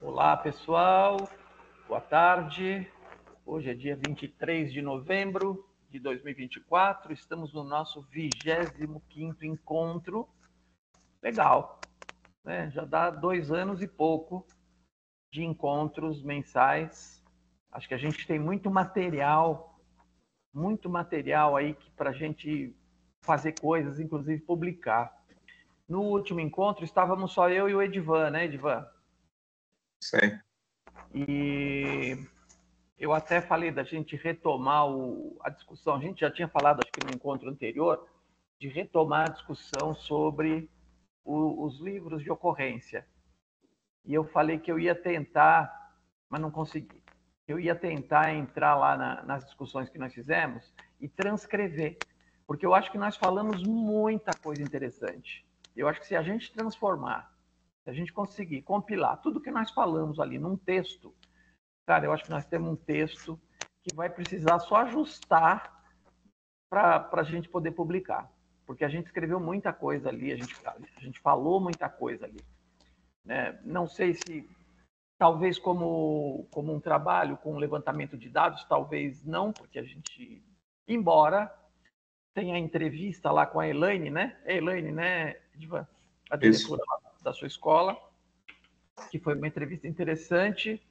Olá, pessoal. Boa tarde. Hoje é dia 23 de novembro de 2024. Estamos no nosso 25º encontro. Legal, né? Já dá 2 anos e pouco de encontros mensais. Acho que a gente tem muito material aí para a gente fazer coisas, inclusive publicar. No último encontro estávamos só eu e o Edivan, né, Edivan? Sim. E eu até falei da gente retomar a discussão. A gente já tinha falado, acho que no encontro anterior, de retomar a discussão sobre os livros de ocorrência. E eu falei que eu ia tentar, mas não consegui. Eu ia tentar entrar lá nas discussões que nós fizemos e transcrever, porque eu acho que nós falamos muita coisa interessante. Eu acho que se a gente transformar, se a gente conseguir compilar tudo que nós falamos ali num texto, cara, eu acho que nós temos um texto que vai precisar só ajustar para a gente poder publicar. Porque a gente escreveu muita coisa ali, a gente falou muita coisa ali. Né? Não sei se, talvez como um trabalho com levantamento de dados, talvez não, porque a gente, embora tenha entrevista lá com a Elaine, né? É Elaine, né, Diva? A diretora da sua escola, que foi uma entrevista interessante.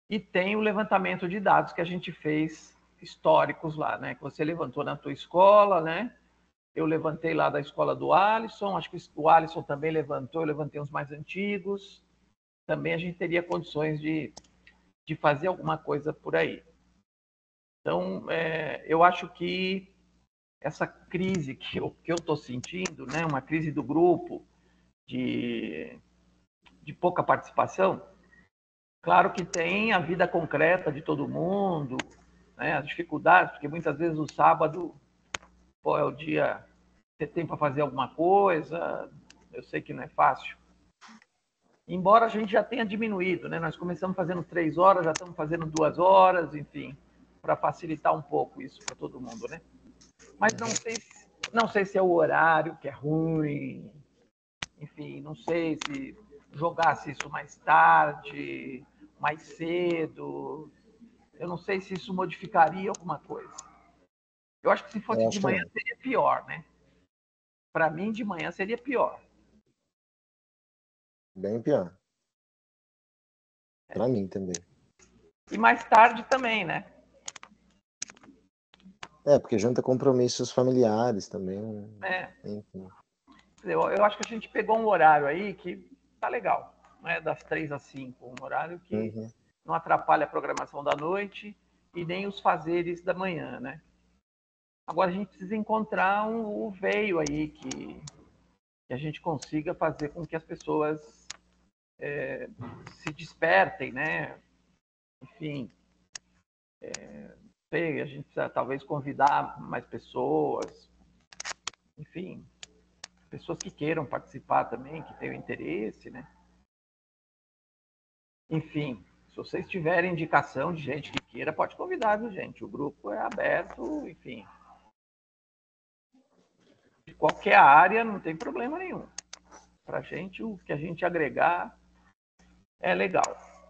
E tem o levantamento de dados que a gente fez históricos lá, né? Que você levantou na tua escola, né? Eu levantei lá da escola do Alisson, acho que o Alisson também levantou, eu levantei uns mais antigos. Também a gente teria condições de fazer alguma coisa por aí. Então, eu acho que essa crise que eu estou sentindo, né? Uma crise do grupo, de pouca participação, claro que tem a vida concreta de todo mundo, né, as dificuldades, porque muitas vezes o sábado é o dia que você tem para fazer alguma coisa, eu sei que não é fácil. Embora a gente já tenha diminuído, né? Nós começamos fazendo 3 horas, já estamos fazendo 2 horas, enfim, para facilitar um pouco isso para todo mundo, né? Mas não sei se é o horário que é ruim, enfim, não sei se jogasse isso mais tarde, mais cedo, eu não sei se isso modificaria alguma coisa. Eu acho que se fosse Eu de acho que manhã não. seria pior, né? Para mim, de manhã seria pior. Bem pior. Pra mim também. E mais tarde também, né? Porque junta compromissos familiares também. Enfim. Eu acho que a gente pegou um horário aí que tá legal, né? Das 3 às 5, um horário que não atrapalha a programação da noite e nem os fazeres da manhã, né? Agora a gente precisa encontrar o veio aí que a gente consiga fazer com que as pessoas se despertem, né? Enfim, a gente precisa talvez convidar mais pessoas, enfim, pessoas que queiram participar também, que tenham interesse, né? Enfim, se vocês tiverem indicação de gente que queira, pode convidar, viu, gente? O grupo é aberto, enfim. De qualquer área, não tem problema nenhum. Pra gente, o que a gente agregar é legal,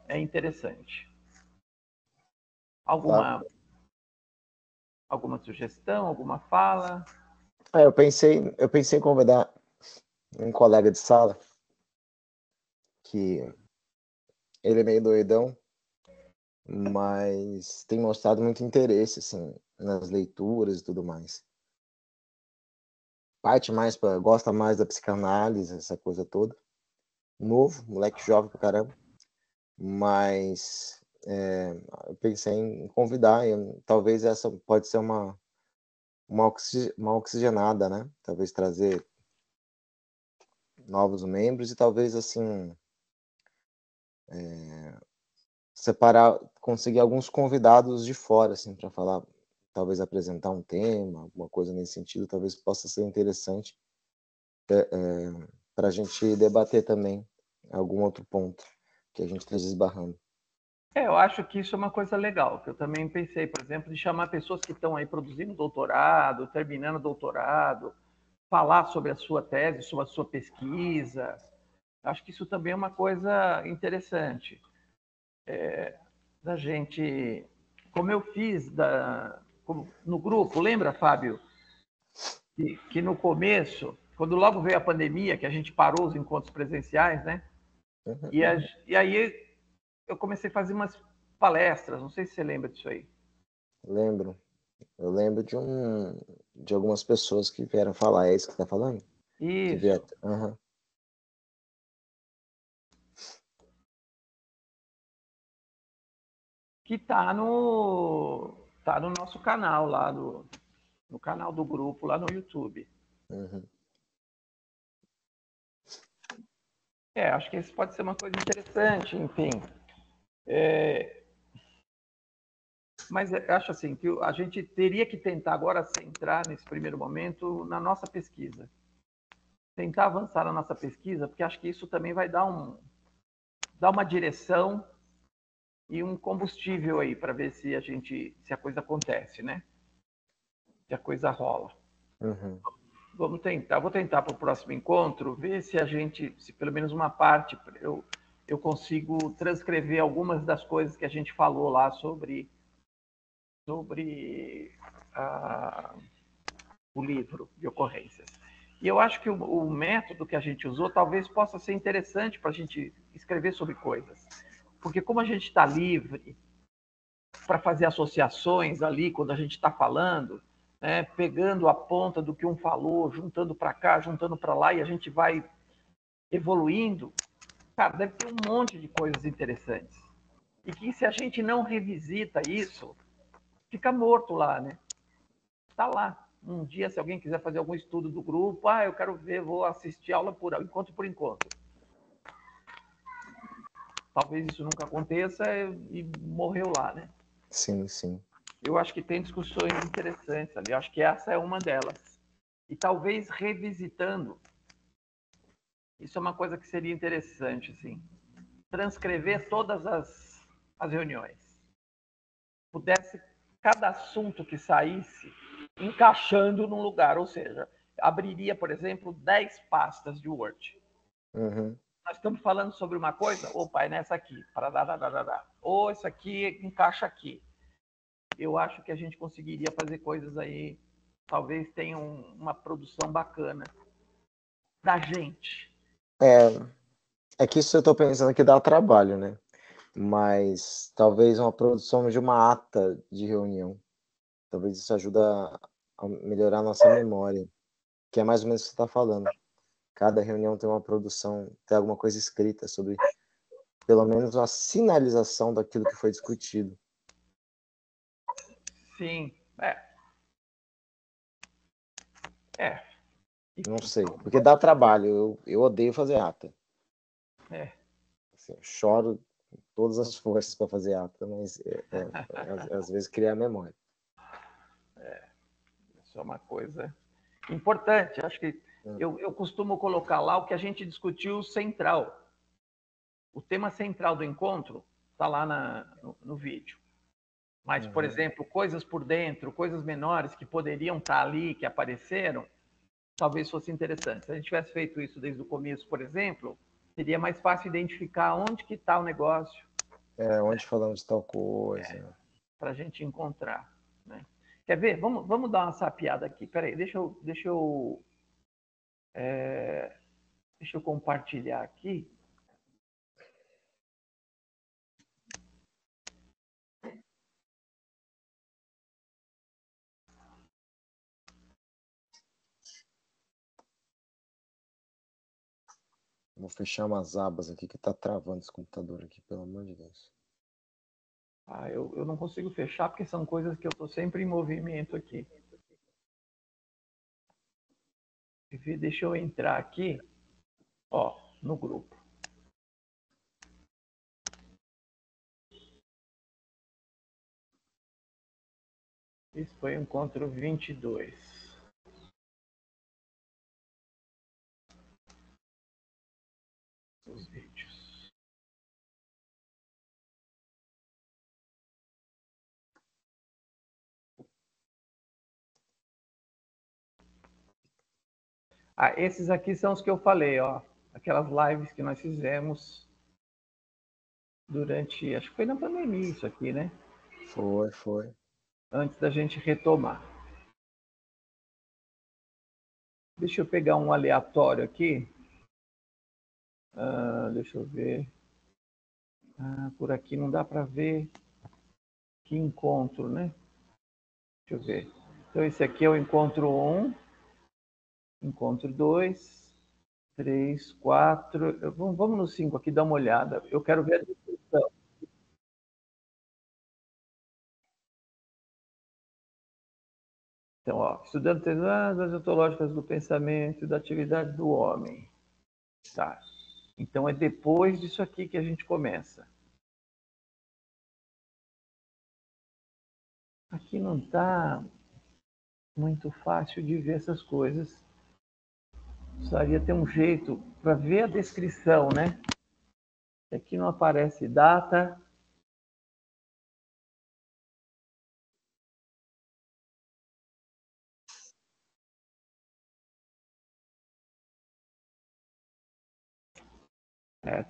é interessante. Alguma sugestão, alguma fala? Eu pensei em convidar um colega de sala, que ele é meio doidão, mas tem mostrado muito interesse, assim, nas leituras e tudo mais. Gosta mais da psicanálise, essa coisa toda. Novo, moleque jovem pra caramba. Mas eu pensei em convidar, talvez essa pode ser uma oxigenada, né? Talvez trazer novos membros e talvez, assim, separar, conseguir alguns convidados de fora, assim, para falar, talvez apresentar um tema, alguma coisa nesse sentido, talvez possa ser interessante para a gente debater também algum outro ponto que a gente esteja esbarrando. Eu acho que isso é uma coisa legal, que eu também pensei, por exemplo, de chamar pessoas que estão aí produzindo doutorado, terminando doutorado, falar sobre a sua tese, sobre a sua pesquisa, Acho que isso também é uma coisa interessante. Da gente, como eu fiz no grupo, lembra, Fábio, que no começo, quando logo veio a pandemia, que a gente parou os encontros presenciais, né? Uhum. E aí eu comecei a fazer umas palestras, não sei se você lembra disso aí. Lembro. Eu lembro de algumas pessoas que vieram falar. É isso que você está falando? Que vieram. Isso. Uhum. Que tá no nosso canal lá, no canal do grupo lá no YouTube. Uhum. Acho que isso pode ser uma coisa interessante, enfim. Mas eu acho assim que a gente teria que tentar agora centrar nesse primeiro momento na nossa pesquisa. Tentar avançar na nossa pesquisa, porque acho que isso também vai dar uma direção e um combustível aí para ver se a coisa acontece, né? Se a coisa rola. Uhum. Vou tentar para o próximo encontro ver se pelo menos uma parte eu consigo transcrever algumas das coisas que a gente falou lá sobre o livro de ocorrências. E eu acho que o método que a gente usou talvez possa ser interessante para a gente escrever sobre coisas. Porque como a gente está livre para fazer associações ali, quando a gente está falando, né, pegando a ponta do que um falou, juntando para cá, juntando para lá, e a gente vai evoluindo, cara, deve ter um monte de coisas interessantes. E que se a gente não revisita isso, fica morto lá, né? Está lá. Um dia, se alguém quiser fazer algum estudo do grupo, eu quero ver, vou assistir aula encontro por encontro. Talvez isso nunca aconteça e morreu lá, né? Sim, sim. Eu acho que tem discussões interessantes ali. Eu acho que essa é uma delas. E talvez revisitando, isso é uma coisa que seria interessante, assim. Transcrever todas as reuniões. Pudesse, cada assunto que saísse, encaixando num lugar. Ou seja, abriria, por exemplo, 10 pastas de Word. Uhum. Nós estamos falando sobre uma coisa, opa, é nessa aqui. Ou isso aqui encaixa aqui. Eu acho que a gente conseguiria fazer coisas aí, talvez tenham uma produção bacana da gente. É que isso eu estou pensando que dá trabalho, né? Mas talvez uma produção de uma ata de reunião. Talvez isso ajude a melhorar a nossa memória, que é mais ou menos o que você está falando. Cada reunião tem uma produção, tem alguma coisa escrita sobre, pelo menos, uma sinalização daquilo que foi discutido. Sim, Não sei, porque dá trabalho. Eu odeio fazer ata. Assim, eu choro todas as forças para fazer ata, mas às vezes criar memória. Isso é uma coisa importante. Acho que eu costumo colocar lá o que a gente discutiu central. O tema central do encontro está lá no vídeo. Mas, por exemplo, coisas por dentro, coisas menores que poderiam estar ali, que apareceram, talvez fosse interessante. Se a gente tivesse feito isso desde o começo, por exemplo, seria mais fácil identificar onde que está o negócio. Onde falamos de tal coisa. Para a gente encontrar. Né? Quer ver? Vamos dar uma sapiada aqui. Peraí, deixa eu compartilhar aqui. Vou fechar umas abas aqui que tá travando esse computador aqui, pelo amor de Deus. Eu não consigo fechar porque são coisas que eu estou sempre em movimento aqui. Deixa eu entrar aqui, no grupo. Esse foi o encontro 22. Os vídeos. Esses aqui são os que eu falei, ó. aquelas lives que nós fizemos durante, acho que foi na pandemia isso aqui, né? Foi. Antes da gente retomar. Deixa eu pegar um aleatório aqui. Deixa eu ver. Por aqui não dá para ver que encontro, né? Deixa eu ver. Então, esse aqui é o encontro 1, encontro 2, 3, 4. Vamos no 5 aqui, dar uma olhada. Eu quero ver a descrição. Então, ó, estudando as ontológicas do pensamento e da atividade do homem. Tá. Então, é depois disso aqui que a gente começa. Aqui não está muito fácil de ver essas coisas. Precisaria ter um jeito para ver a descrição, né? Aqui não aparece data.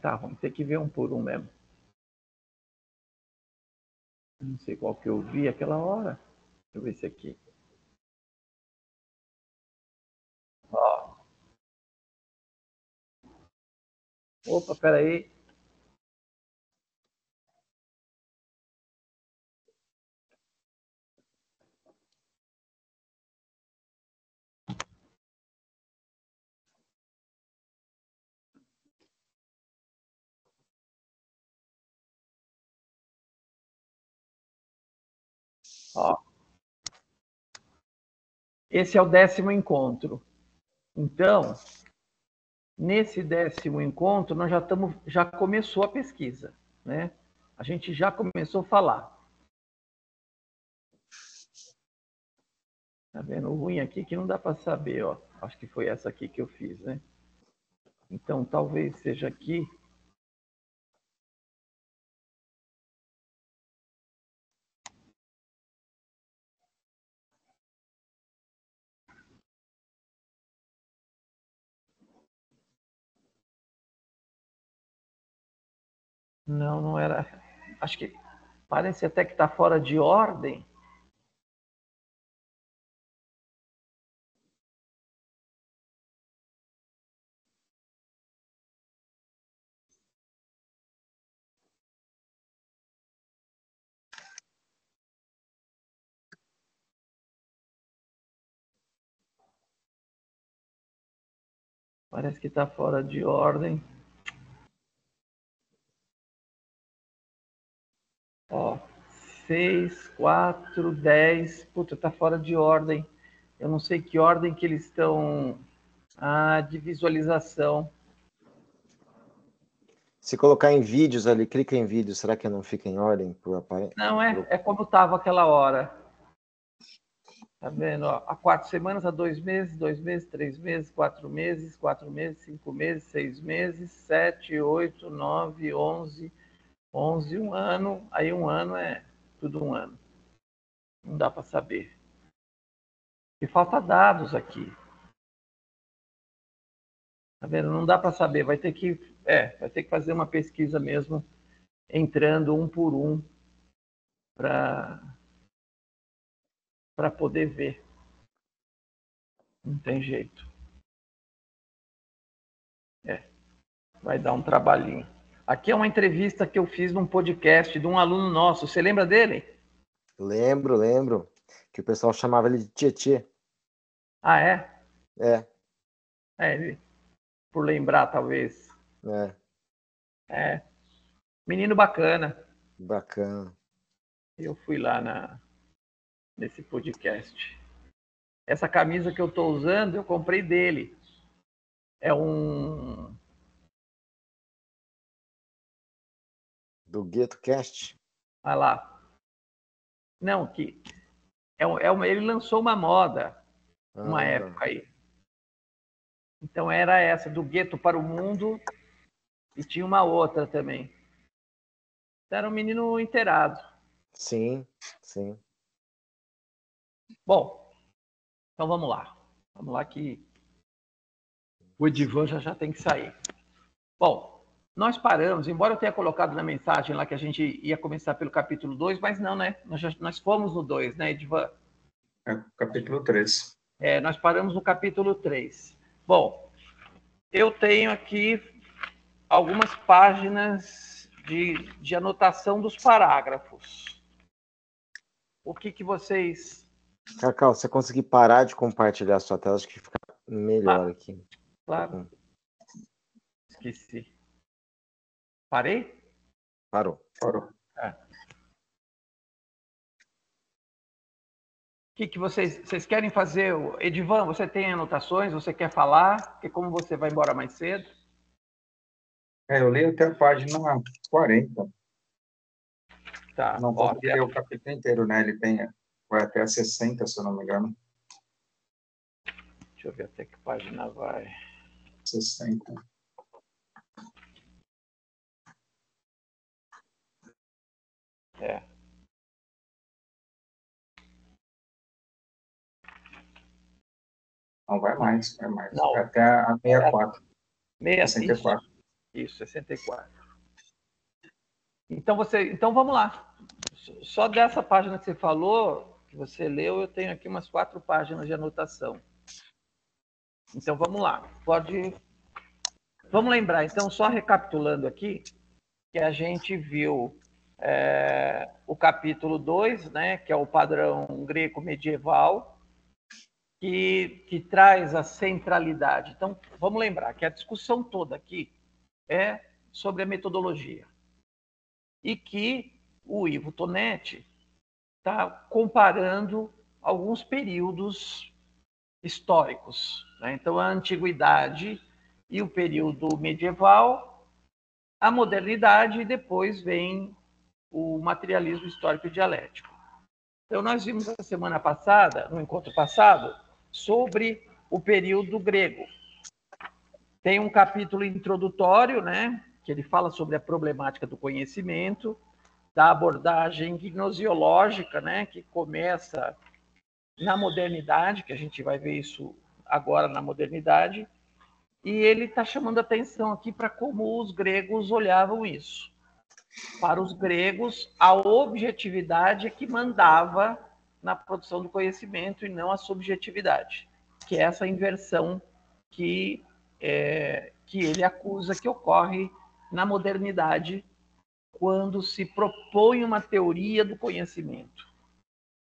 Tá, vamos ter que ver um por um mesmo. Não sei qual que eu vi aquela hora. Deixa eu ver esse aqui. Ó. Opa, peraí. Ó. Esse é o 10º encontro. Então, nesse 10º encontro, nós já começou a pesquisa, né? A gente já começou a falar. Tá vendo? O ruim aqui que não dá para saber, ó. Acho que foi essa aqui que eu fiz, né? Então, talvez seja aqui. Não, não era. Acho que parece até que está fora de ordem. Parece que está fora de ordem. Ó, 6, 4, 10. Puta, tá fora de ordem. Eu não sei que ordem que eles estão. De visualização. Se colocar em vídeos ali, clica em vídeo, será que não fica em ordem? Não, é como estava aquela hora. Tá vendo? Ó, há 4 semanas, há 2 meses, 2 meses, 3 meses, 4 meses, 4 meses, 5 meses, 6 meses, 7, 8, 9, 11, 1 ano. Aí 1 ano é tudo 1 ano. Não dá para saber. E falta dados aqui. Tá vendo? Não dá para saber. Vai ter que fazer uma pesquisa mesmo, entrando um por um para poder ver. Não tem jeito. Vai dar um trabalhinho. Aqui é uma entrevista que eu fiz num podcast de um aluno nosso. Você lembra dele? Lembro. Que o pessoal chamava ele de Tietê. Ah, é? É. Ele, por lembrar, talvez. Menino bacana. Bacana. Eu fui lá nesse podcast. Essa camisa que eu estou usando, eu comprei dele. É um... Do Gueto Cast? Olha lá. Não, que... ele lançou uma moda, uma época aí. Então era essa, do Gueto para o Mundo, e tinha uma outra também. Era um menino inteirado. Sim. Bom, então vamos lá. Vamos lá que o Edivan já tem que sair. Bom, nós paramos, embora eu tenha colocado na mensagem lá que a gente ia começar pelo capítulo 2, mas não, né? Nós fomos no 2, né, Edvan? Capítulo 3. Nós paramos no capítulo 3. Bom, eu tenho aqui algumas páginas de anotação dos parágrafos. O que vocês... Cacau, você conseguir parar de compartilhar a sua tela, acho que fica melhor aqui. Claro. Esqueci. Parei? Parou. O que vocês querem fazer? Edivan, você tem anotações? Você quer falar? Porque como você vai embora mais cedo? Eu li até a página 40. Tá. Não consegui ler o capítulo inteiro, né? Ele vai até a 60, se eu não me engano. Deixa eu ver até que página vai. 60. Não, vai mais. Não. Vai até a 64. 64. Isso, 64. Então vamos lá. Só dessa página que você falou, que você leu, eu tenho aqui umas 4 páginas de anotação. Então vamos lá. Vamos lembrar, então, só recapitulando aqui, que a gente viu o capítulo 2, né, que é o padrão greco medieval, que traz a centralidade. Então, vamos lembrar que a discussão toda aqui é sobre a metodologia. E que o Ivo Tonetti está comparando alguns períodos históricos, né? Então, a antiguidade e o período medieval, a modernidade e depois vem o materialismo histórico e dialético. Então, nós vimos a semana passada, no encontro passado, sobre o período grego. Tem um capítulo introdutório, né, que ele fala sobre a problemática do conhecimento, da abordagem gnosiológica, né, que começa na modernidade, que a gente vai ver isso agora na modernidade, e ele está chamando atenção aqui para como os gregos olhavam isso. Para os gregos, a objetividade é que mandava na produção do conhecimento e não a subjetividade, que é essa inversão que ele acusa que ocorre na modernidade quando se propõe uma teoria do conhecimento.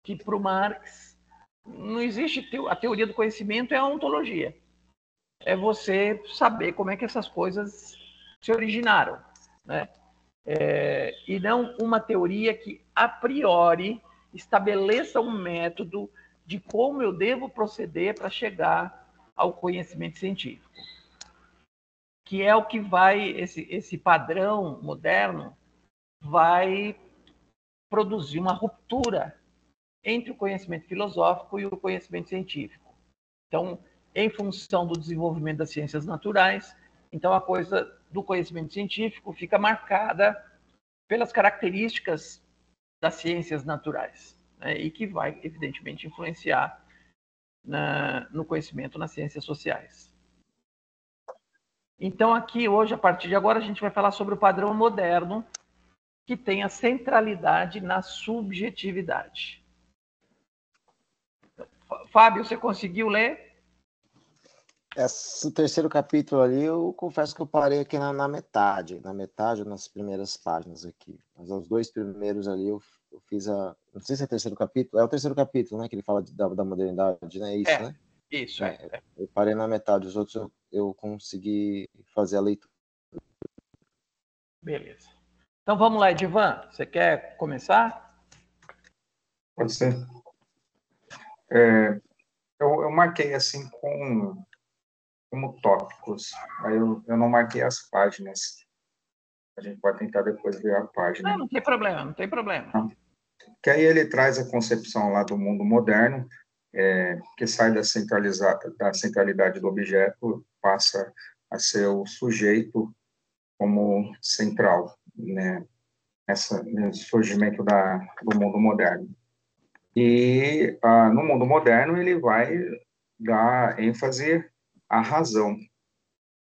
Que para o Marx não existe a teoria do conhecimento, é a ontologia. É você saber como é que essas coisas se originaram, né? E não uma teoria que, a priori, estabeleça um método de como eu devo proceder para chegar ao conhecimento científico. Que é o que vai, esse padrão moderno, vai produzir uma ruptura entre o conhecimento filosófico e o conhecimento científico. Então, em função do desenvolvimento das ciências naturais, então a coisa do conhecimento científico fica marcada pelas características das ciências naturais, né, e que vai, evidentemente, influenciar no conhecimento nas ciências sociais. Então, aqui, hoje, a partir de agora, a gente vai falar sobre o padrão moderno, que tem a centralidade na subjetividade. Fábio, você conseguiu ler? O terceiro capítulo ali, eu confesso que eu parei aqui na metade, nas primeiras páginas aqui. Mas os 2 primeiros ali eu fiz não sei se é o terceiro capítulo, é o terceiro capítulo, né, que ele fala da modernidade, né, isso, né? Isso, Eu parei na metade, os outros eu consegui fazer a leitura. Beleza. Então vamos lá, Edivan, você quer começar? Pode ser. Eu marquei assim como tópicos. Aí eu não marquei as páginas. A gente pode tentar depois ver a página. Não tem problema, não tem problema. Que aí ele traz a concepção lá do mundo moderno, que sai da centralidade do objeto, passa a ser o sujeito como central, né? Nesse surgimento do mundo moderno. E no mundo moderno ele vai dar ênfase à razão.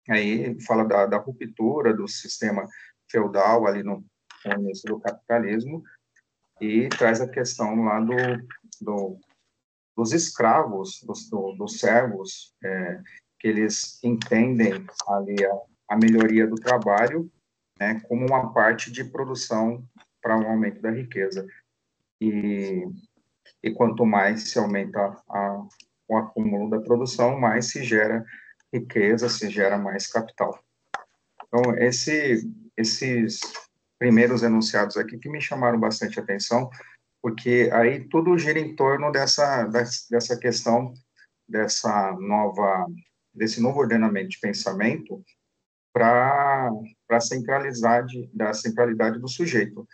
Aí fala da ruptura do sistema feudal ali no início do capitalismo e traz a questão lá dos escravos, dos servos, que eles entendem ali a melhoria do trabalho, né, como uma parte de produção para um aumento da riqueza. E quanto mais se aumenta o acúmulo da produção, mais se gera riqueza, se gera mais capital. Então, esses primeiros enunciados aqui que me chamaram bastante atenção, porque aí tudo gira em torno dessa questão desse novo ordenamento de pensamento para a centralidade do sujeito.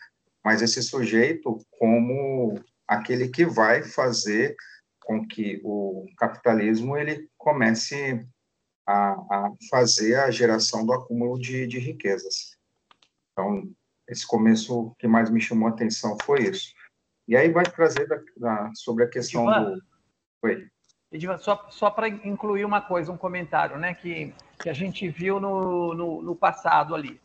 Mas esse sujeito como aquele que vai fazer com que o capitalismo ele comece a fazer a geração do acúmulo de riquezas. Então, esse começo que mais me chamou a atenção foi isso. E aí vai trazer sobre a questão Edivan, Oi. Edivan, só para incluir uma coisa, um comentário, né, que a gente viu no passado ali,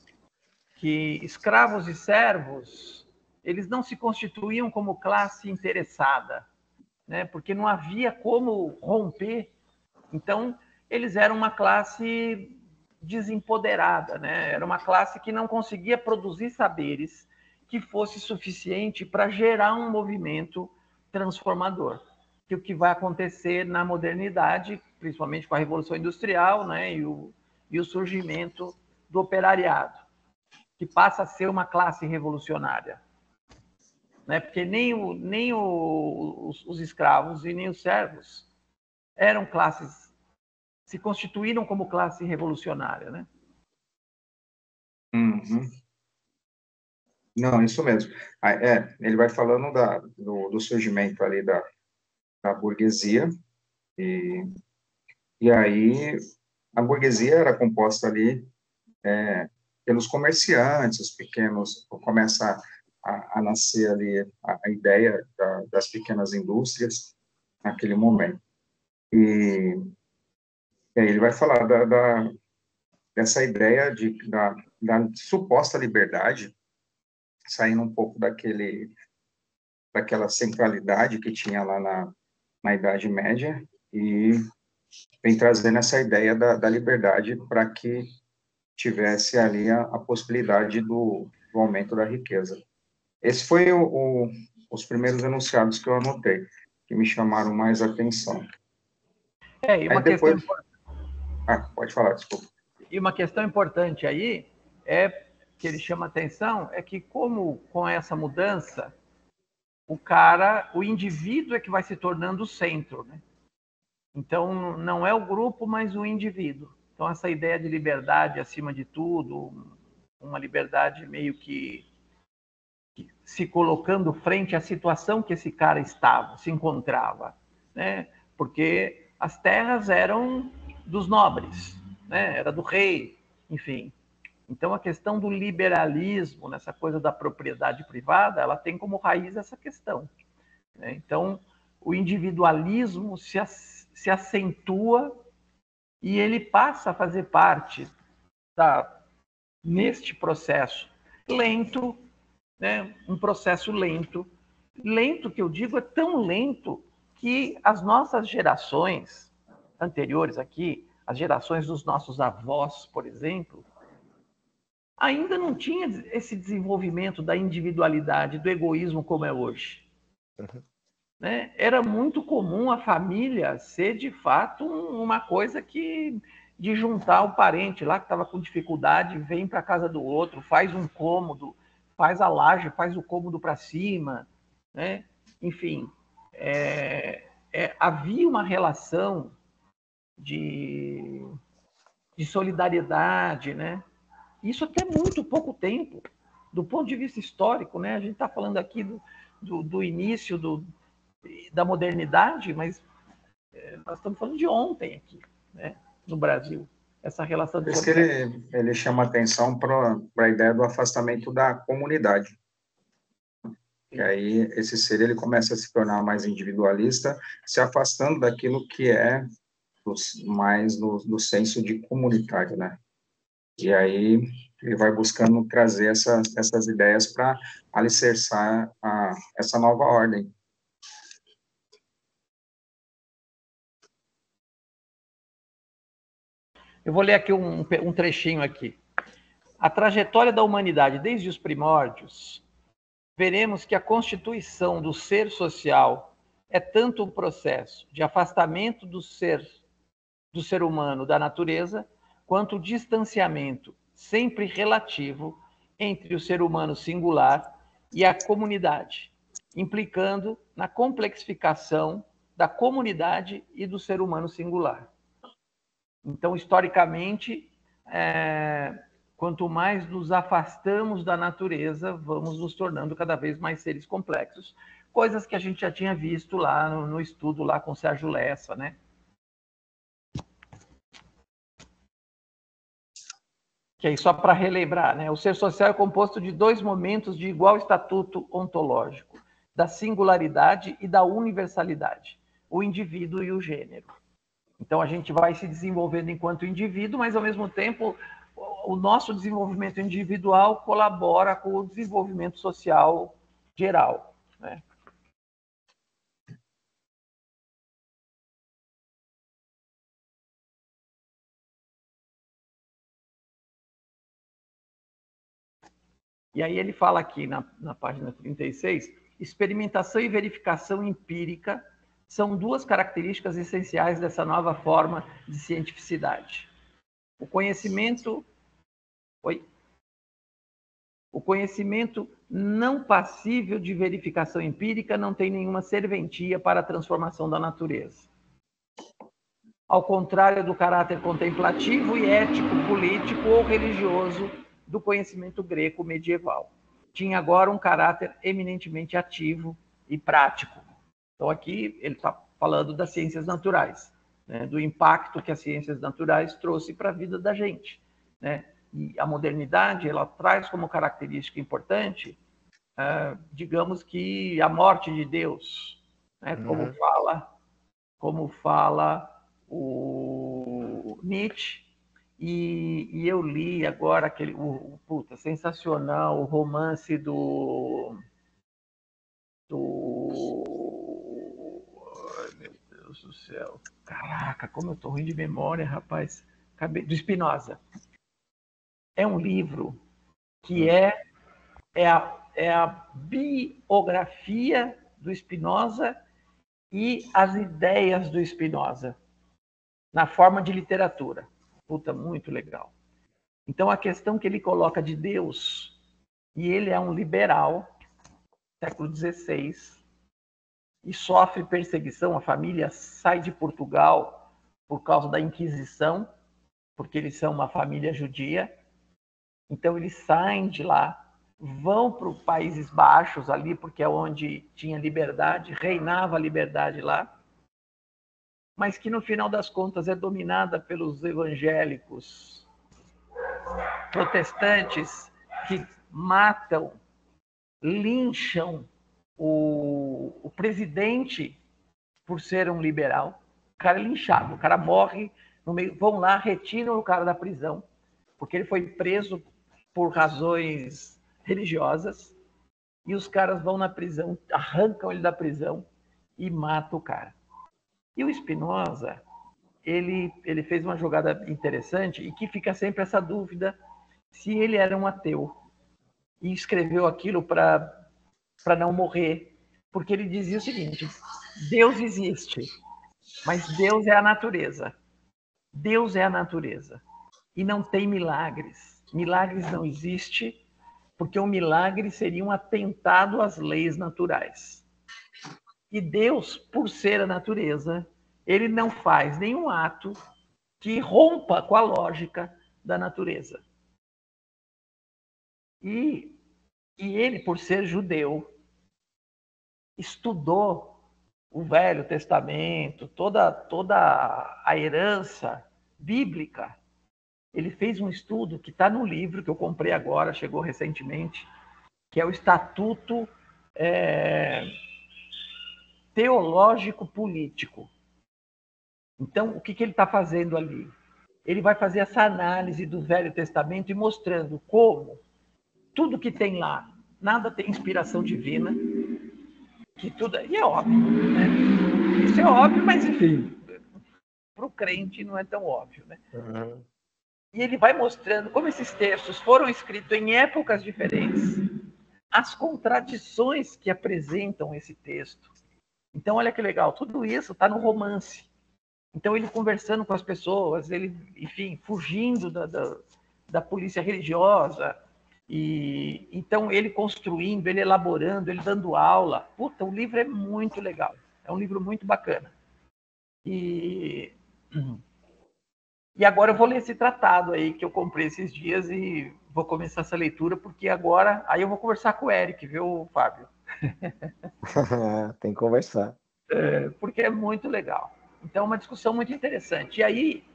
que escravos e servos, eles não se constituíam como classe interessada, né, porque não havia como romper. Então, eles eram uma classe desempoderada, né? Era uma classe que não conseguia produzir saberes que fosse suficiente para gerar um movimento transformador. Que o que vai acontecer na modernidade, principalmente com a Revolução Industrial, né? E o surgimento do operariado, que passa a ser uma classe revolucionária. Né? Porque nem os escravos e nem os servos eram classes, se constituíram como classe revolucionária, né? Uhum. Não, isso mesmo. Ele vai falando do surgimento ali da burguesia, e aí a burguesia era composta ali pelos comerciantes, os pequenos, começa a nascer ali a ideia das pequenas indústrias naquele momento. E aí ele vai falar dessa ideia da suposta liberdade, saindo um pouco daquela centralidade que tinha lá na Idade Média, e vem trazendo essa ideia da liberdade para que tivesse ali a possibilidade do aumento da riqueza. Esse foi os primeiros enunciados que eu anotei, que me chamaram mais atenção. E uma aí depois... questão... pode falar, desculpa. E uma questão importante aí é que ele chama atenção é que como com essa mudança o indivíduo é que vai se tornando o centro, né? Então não é o grupo, mas o indivíduo. Então essa ideia de liberdade acima de tudo, uma liberdade meio que se colocando frente à situação que esse cara se encontrava, né? Porque as terras eram dos nobres, né? Era do rei, enfim. Então a questão do liberalismo, nessa coisa da propriedade privada, ela tem como raiz essa questão, né? Então o individualismo se acentua e ele passa a fazer parte neste processo lento, né? Um processo lento que eu digo é tão lento que as nossas gerações anteriores aqui, as gerações dos nossos avós, por exemplo, ainda não tinha esse desenvolvimento da individualidade, do egoísmo como é hoje. Uhum. Né? Era muito comum a família ser, de fato, uma coisa de juntar o parente lá que estava com dificuldade, vem para a casa do outro, faz um cômodo, faz a laje, faz o cômodo para cima, né? Enfim, havia uma relação de solidariedade, né? Isso até muito pouco tempo, do ponto de vista histórico, né? A gente está falando aqui do início da modernidade, mas nós estamos falando de ontem aqui, né? No Brasil, essa relação de Por isso que ele chama atenção para a ideia do afastamento da comunidade. Que aí esse ser ele começa a se tornar mais individualista, se afastando daquilo que é mais no senso de comunidade, né? E aí ele vai buscando trazer essas ideias para alicerçar essa nova ordem. Eu vou ler aqui um trechinho aqui. A trajetória da humanidade desde os primórdios, veremos que a constituição do ser social é tanto um processo de afastamento do ser humano da natureza, quanto o distanciamento sempre relativo entre o ser humano singular e a comunidade, implicando na complexificação da comunidade e do ser humano singular. Então, historicamente, quanto mais nos afastamos da natureza, vamos nos tornando cada vez mais seres complexos. Coisas que a gente já tinha visto lá no estudo lá com o Sérgio Lessa, né? Que aí, só para relembrar, né? O ser social é composto de dois momentos de igual estatuto ontológico, da singularidade e da universalidade, o indivíduo e o gênero. Então, a gente vai se desenvolvendo enquanto indivíduo, mas, ao mesmo tempo, o nosso desenvolvimento individual colabora com o desenvolvimento social geral, né? E aí ele fala aqui na página 36, experimentação e verificação empírica são duas características essenciais dessa nova forma de cientificidade. O conhecimento não passível de verificação empírica não tem nenhuma serventia para a transformação da natureza. Ao contrário do caráter contemplativo e ético, político ou religioso do conhecimento greco medieval. Tinha agora um caráter eminentemente ativo e prático. Então, aqui ele está falando das ciências naturais, né, do impacto que as ciências naturais trouxe para a vida da gente, né? E a modernidade, ela traz como característica importante, digamos que a morte de Deus, né? Como fala o Nietzsche. E eu li agora sensacional, o romance do ai, meu Deus do céu. Caraca, como eu tô ruim de memória, rapaz. Do Spinoza. É um livro que é a biografia do Spinoza e as ideias do Spinoza na forma de literatura. Puta, muito legal. Então, a questão que ele coloca de Deus, e ele é um liberal, século XVI, e sofre perseguição, a família sai de Portugal por causa da Inquisição, porque eles são uma família judia. Então, eles saem de lá, vão para os Países Baixos ali, porque é onde tinha liberdade, reinava a liberdade lá, mas que no final das contas é dominada pelos evangélicos protestantes que matam, lincham o presidente por ser um liberal. O cara é linchado, o cara morre no meio, vão lá, retiram o cara da prisão, porque ele foi preso por razões religiosas, e os caras vão na prisão, arrancam ele da prisão e matam o cara. E o Spinoza, ele fez uma jogada interessante e que fica sempre essa dúvida se ele era um ateu e escreveu aquilo para não morrer, porque ele dizia o seguinte: Deus existe, mas Deus é a natureza. Deus é a natureza e não tem milagres. Milagres não existem, porque um milagre seria um atentado às leis naturais. E Deus, por ser a natureza, ele não faz nenhum ato que rompa com a lógica da natureza. E ele, por ser judeu, estudou o Velho Testamento, toda a herança bíblica. Ele fez um estudo que está no livro que eu comprei agora, chegou recentemente, que é o Estatuto Teológico Político. Então, o que ele está fazendo ali? Ele vai fazer essa análise do Velho Testamento e mostrando como tudo que tem lá, nada tem inspiração divina, que tudo... E é óbvio, né? Isso é óbvio, mas enfim, para o crente não é tão óbvio, né? Uhum. E ele vai mostrando como esses textos foram escritos em épocas diferentes, as contradições que apresentam esse texto. Então, olha que legal, tudo isso está no romance. Então, ele conversando com as pessoas, ele, enfim, fugindo da polícia religiosa, e então ele construindo, ele elaborando, ele dando aula. Puta, o livro é muito legal, é um livro muito bacana. E agora eu vou ler esse tratado aí que eu comprei esses dias e vou começar essa leitura, porque agora aí eu vou conversar com o Eric, viu, Fábio? Tem que conversar. Porque é muito legal. Então, é uma discussão muito interessante. E aí,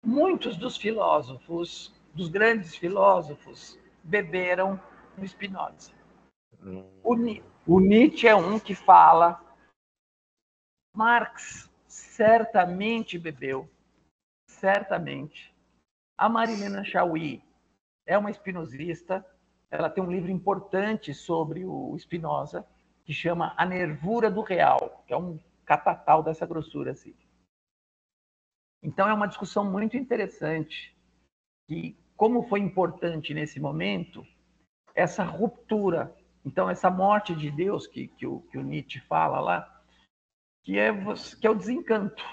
muitos dos filósofos, dos grandes filósofos, beberam no Spinoza. O Nietzsche é um que fala, Marx certamente bebeu, certamente. A Marilena Chauí é uma espinosista, ela tem um livro importante sobre o Spinoza, que chama A Nervura do Real, que é um catatal dessa grossura assim. Então é uma discussão muito interessante, que como foi importante nesse momento essa ruptura, então essa morte de Deus que o Nietzsche fala lá, que é o desencanto,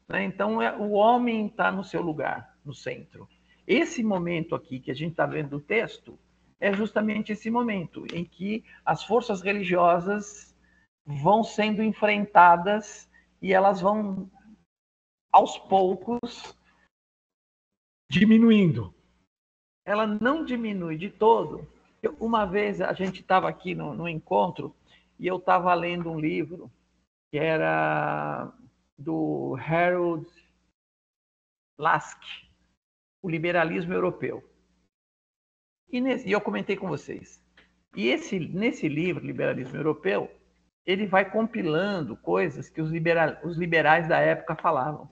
né? Então o homem está no seu lugar, no centro. Esse momento aqui que a gente está vendo do texto é justamente esse momento em que as forças religiosas vão sendo enfrentadas e elas vão aos poucos diminuindo. Ela não diminui de todo. Uma vez a gente estava aqui no encontro e eu estava lendo um livro que era do Harold Lask, O Liberalismo Europeu. E eu comentei com vocês. E nesse livro, Liberalismo Europeu, ele vai compilando coisas que os liberais da época falavam.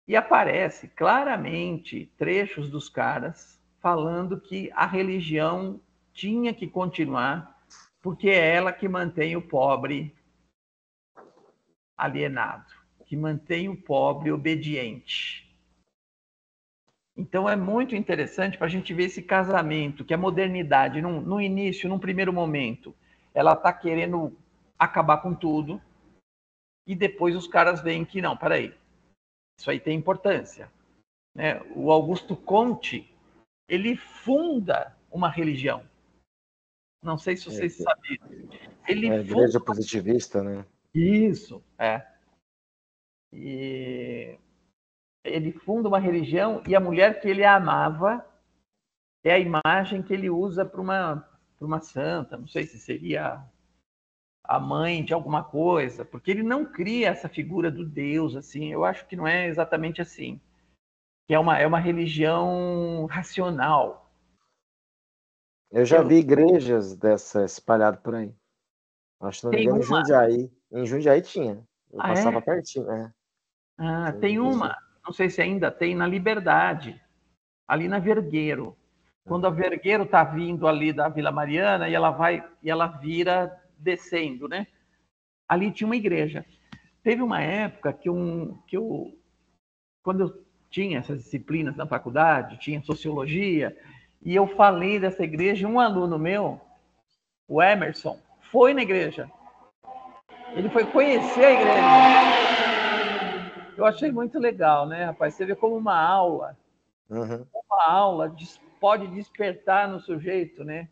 E aparece claramente trechos dos caras falando que a religião tinha que continuar porque é ela que mantém o pobre alienado, que mantém o pobre obediente. Então é muito interessante para a gente ver esse casamento, que a modernidade, no início, num primeiro momento, ela está querendo acabar com tudo, e depois os caras veem que não, peraí, isso aí tem importância. Né? O Augusto Comte, ele funda uma religião. Não sei se vocês sabiam. Ele a igreja positivista, né? Isso, é. E ele funda uma religião e a mulher que ele amava é a imagem que ele usa para uma santa. Não sei se seria a mãe de alguma coisa, porque ele não cria essa figura do Deus assim. Eu acho que não é exatamente assim. Que é uma religião racional. Eu já vi igrejas dessa espalhadas por aí. Acho que não me engano, em Jundiaí. Em Jundiaí tinha. Eu passava pertinho, né? Tem uma, não sei se ainda tem, na Liberdade, ali na Vergueiro. Quando a Vergueiro está vindo ali da Vila Mariana e ela vira descendo, né? Ali tinha uma igreja. Teve uma época que quando eu tinha essas disciplinas na faculdade, tinha sociologia, e eu falei dessa igreja, um aluno meu, o Emerson, foi na igreja. Ele foi conhecer a igreja. Eu achei muito legal, né, rapaz? Você vê como uma aula pode despertar no sujeito, né?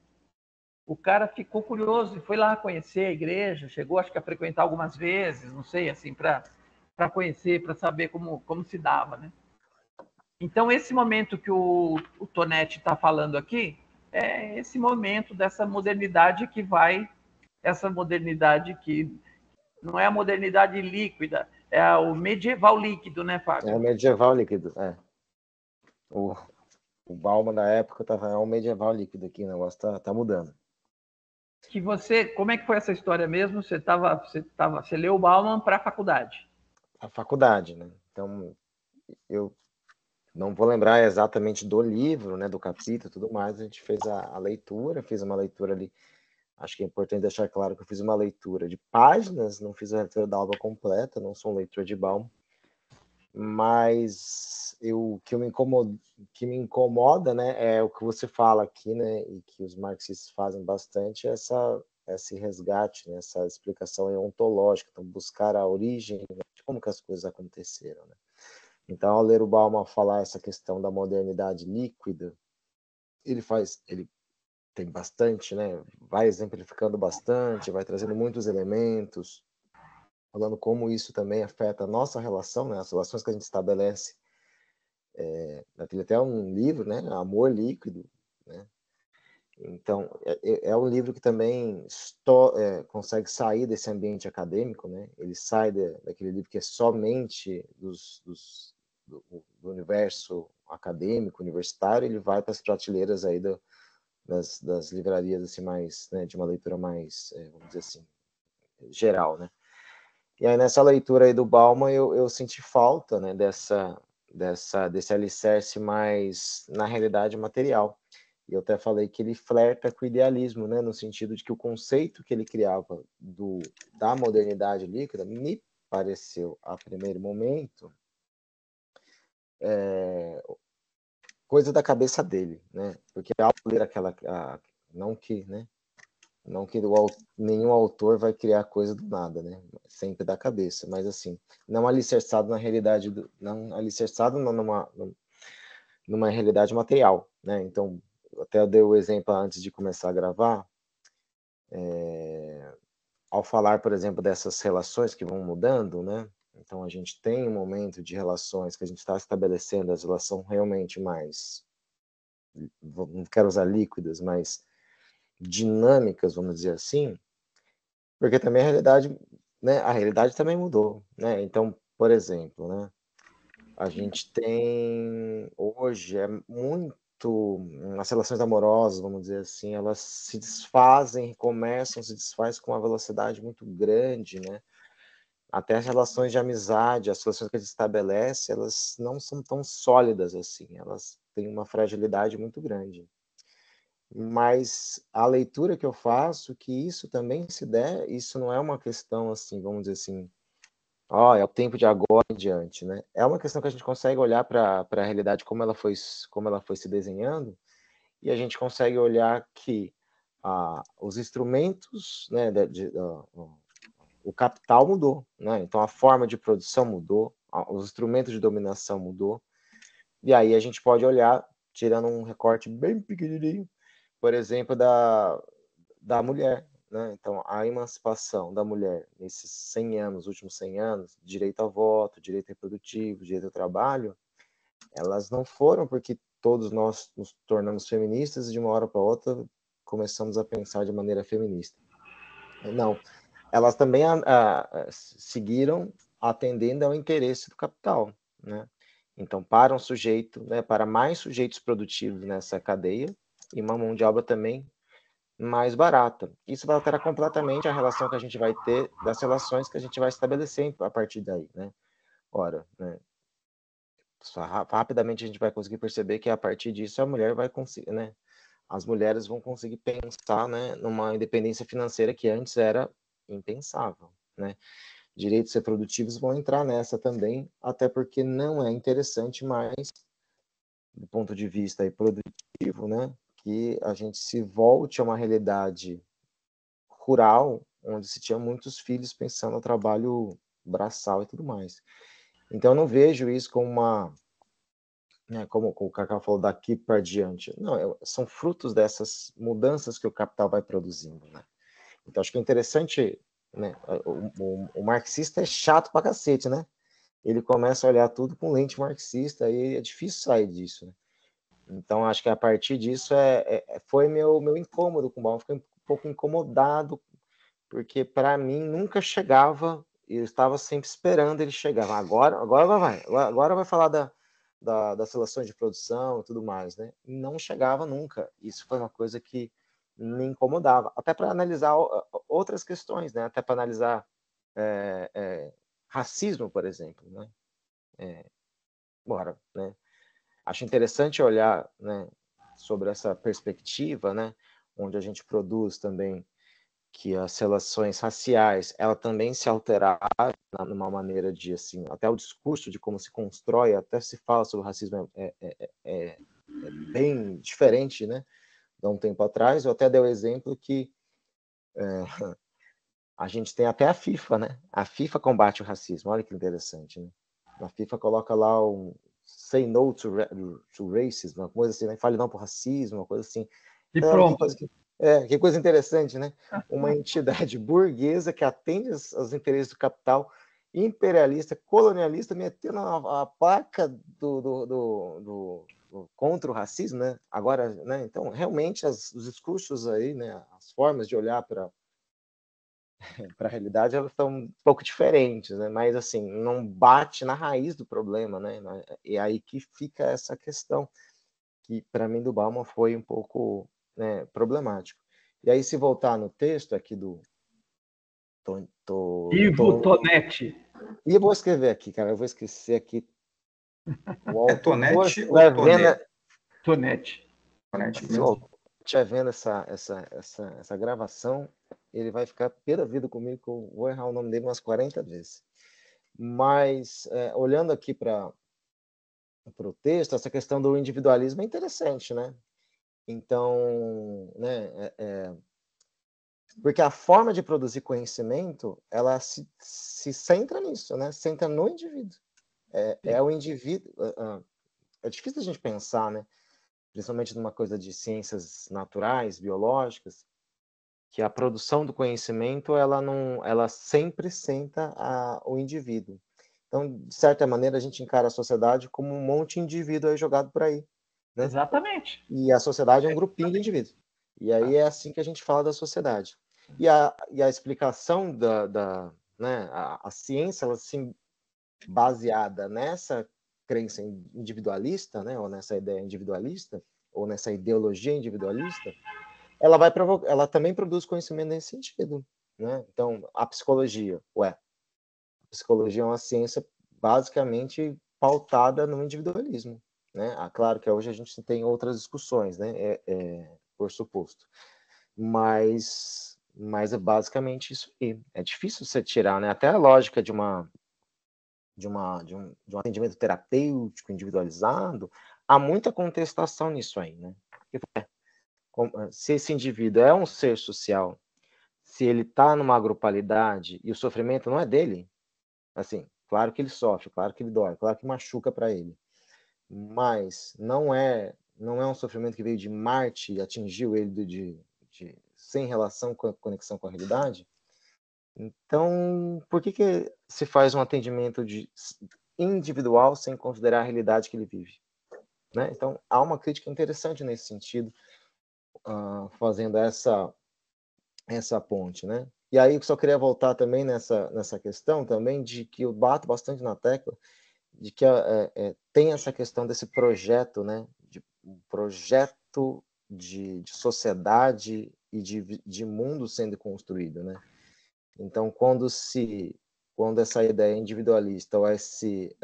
O cara ficou curioso e foi lá conhecer a igreja, chegou, acho que a frequentar algumas vezes, não sei, assim, para conhecer, para saber como se dava, né? Então, esse momento que o Tonetti está falando aqui é esse momento dessa modernidade essa modernidade que não é a modernidade líquida, é o medieval líquido, né, Fábio? É o medieval líquido, é. O Bauman da época é um medieval líquido aqui, o negócio tá mudando. Como é que foi essa história mesmo? Você leu o Bauman para a faculdade? a faculdade, né? Então, eu não vou lembrar exatamente do livro, né, do capítulo e tudo mais, a gente fez a leitura, fiz uma leitura ali, acho que é importante deixar claro que eu fiz uma leitura de páginas, não fiz a leitura da obra completa, não sou um leitor de Bauman, mas o que me incomoda, né, é o que você fala aqui, né, e que os marxistas fazem bastante, esse resgate, né, essa explicação ontológica, então buscar a origem, né, de como que as coisas aconteceram, né? Então, ao ler o Bauman falar essa questão da modernidade líquida, ele tem bastante, né, vai exemplificando bastante, vai trazendo muitos elementos, falando como isso também afeta a nossa relação, né, as relações que a gente estabelece. Tem até um livro, né, Amor Líquido, né? Então, é um livro que também consegue sair desse ambiente acadêmico, né? Ele sai daquele livro que é somente do universo acadêmico, universitário, ele vai para as prateleiras aí das livrarias assim mais, né, de uma leitura mais, vamos dizer assim, geral, né? E aí nessa leitura aí do Bauman eu senti falta, né, desse alicerce mais na realidade material. E eu até falei que ele flerta com o idealismo, né, no sentido de que o conceito que ele criava da modernidade líquida me pareceu, a primeiro momento, coisa da cabeça dele, né? Porque ao ler não que, né? Não que nenhum autor vai criar coisa do nada, né? Sempre da cabeça, mas assim, não alicerçado na realidade, não alicerçado numa realidade material, né? Então, até eu dei o exemplo antes de começar a gravar, ao falar, por exemplo, dessas relações que vão mudando, né? Então, a gente tem um momento de relações que a gente está estabelecendo, as relações realmente mais, não quero usar líquidas, mas dinâmicas, vamos dizer assim, porque também a realidade, né? A realidade também mudou, né? Então, por exemplo, né? A gente tem hoje as relações amorosas, vamos dizer assim, elas se desfazem, se desfaz com uma velocidade muito grande, né? Até as relações de amizade, as relações que a gente estabelece, elas não são tão sólidas assim, elas têm uma fragilidade muito grande. Mas a leitura que eu faço, que isso também se der, isso não é uma questão assim, vamos dizer assim, é o tempo de agora em diante, né? É uma questão que a gente consegue olhar para a realidade como ela foi se desenhando, e a gente consegue olhar que os instrumentos, né, o capital mudou, né? Então a forma de produção mudou, os instrumentos de dominação mudou, e aí a gente pode olhar, tirando um recorte bem pequenininho, por exemplo, da mulher, né? Então, a emancipação da mulher nesses 100 anos, últimos 100 anos, direito ao voto, direito reprodutivo, direito ao trabalho, elas não foram porque todos nós nos tornamos feministas e de uma hora para outra começamos a pensar de maneira feminista. Não, elas também seguiram atendendo ao interesse do capital, né? Então, para um sujeito, né, para mais sujeitos produtivos nessa cadeia, e uma mão de obra também mais barata. Isso vai alterar completamente a relação que a gente vai ter das relações que a gente vai estabelecer a partir daí, né? Ora, né? Rapidamente a gente vai conseguir perceber que a partir disso a mulher vai conseguir, né? As mulheres vão conseguir pensar, né, numa independência financeira que antes era impensável, né? Direitos reprodutivos vão entrar nessa também, até porque não é interessante mais, do ponto de vista aí produtivo, né, que a gente se volte a uma realidade rural, onde se tinha muitos filhos pensando no trabalho braçal e tudo mais. Então, eu não vejo isso como como o Cacau falou, daqui para diante. Não, são frutos dessas mudanças que o capital vai produzindo, né? Então, acho que é interessante, né? O marxista é chato pra cacete, né? Ele começa a olhar tudo com lente marxista e é difícil sair disso, né? Então, acho que a partir disso foi meu incômodo com o Bauman. Fiquei um pouco incomodado porque para mim nunca chegava, eu estava sempre esperando ele chegar. Agora vai falar das relações de produção e tudo mais, né? E não chegava nunca. Isso foi uma coisa que me incomodava, até para analisar outras questões, né? Até para analisar racismo, por exemplo, né? Bora, né? Acho interessante olhar, né, sobre essa perspectiva, né, onde a gente produz também que as relações raciais, ela também se alteraram numa maneira de, assim, até o discurso de como se constrói, até se fala sobre o racismo é bem diferente, né, de um tempo atrás. Eu até dei o exemplo que a gente tem até a FIFA, né? A FIFA combate o racismo, olha que interessante, né? A FIFA coloca lá um say no to racism, uma coisa assim, né? Fale não para o racismo, uma coisa assim. E Então, pronto. que coisa interessante, né? Uma entidade burguesa que atende aos interesses do capital imperialista, colonialista, metendo a placa contra o racismo, né? Agora, né? Então, realmente, os discursos aí, né? As formas de olhar para a realidade, elas são um pouco diferentes, né? Mas, assim, não bate na raiz do problema, né? E aí que fica essa questão, que, para mim, do Bauman foi um pouco, né, problemático. E aí, se voltar no texto aqui do... Ivo Tonetti. E eu vou escrever aqui, cara, eu vou esquecer aqui. O autor, Tonete se ou estiver vendo, Tonetti. Tonete se o mesmo? autor estiver vendo essa gravação, ele vai ficar pé da vida comigo, que eu vou errar o nome dele umas 40 vezes. Mas, olhando aqui para o texto, essa questão do individualismo é interessante, né? Então, né, porque a forma de produzir conhecimento, ela se centra nisso, né? Centra no indivíduo. É o indivíduo. É difícil a gente pensar, né? Principalmente numa coisa de ciências naturais, biológicas, que a produção do conhecimento ela sempre centra o indivíduo. Então, de certa maneira, a gente encara a sociedade como um monte de indivíduo aí jogado por aí, né? Exatamente. E a sociedade é um grupinho de indivíduos. E aí é assim que a gente fala da sociedade. E a explicação né, a ciência, ela se baseada nessa crença individualista, né, ou nessa ideia individualista, ou nessa ideologia individualista, ela também produz conhecimento nesse sentido, né? Então, a psicologia, a psicologia é uma ciência basicamente pautada no individualismo, né? Claro que hoje a gente tem outras discussões, né? Por suposto, mas é basicamente isso aí. É difícil você tirar, né? Até a lógica de um atendimento terapêutico individualizado, há muita contestação nisso aí, né? Se esse indivíduo é um ser social, se ele está numa grupalidade e o sofrimento não é dele, assim, claro que ele sofre, claro que ele dói, claro que machuca para ele, mas não é um sofrimento que veio de Marte e atingiu ele sem relação com a conexão com a realidade. Então, por que se faz um atendimento individual sem considerar a realidade que ele vive? Né? Então, há uma crítica interessante nesse sentido, fazendo essa ponte, né? E aí eu só queria voltar também nessa questão também de que eu bato bastante na tecla de que tem essa questão desse projeto, né? Um projeto de sociedade e de mundo sendo construído, né? Então, quando essa ideia individualista ou esse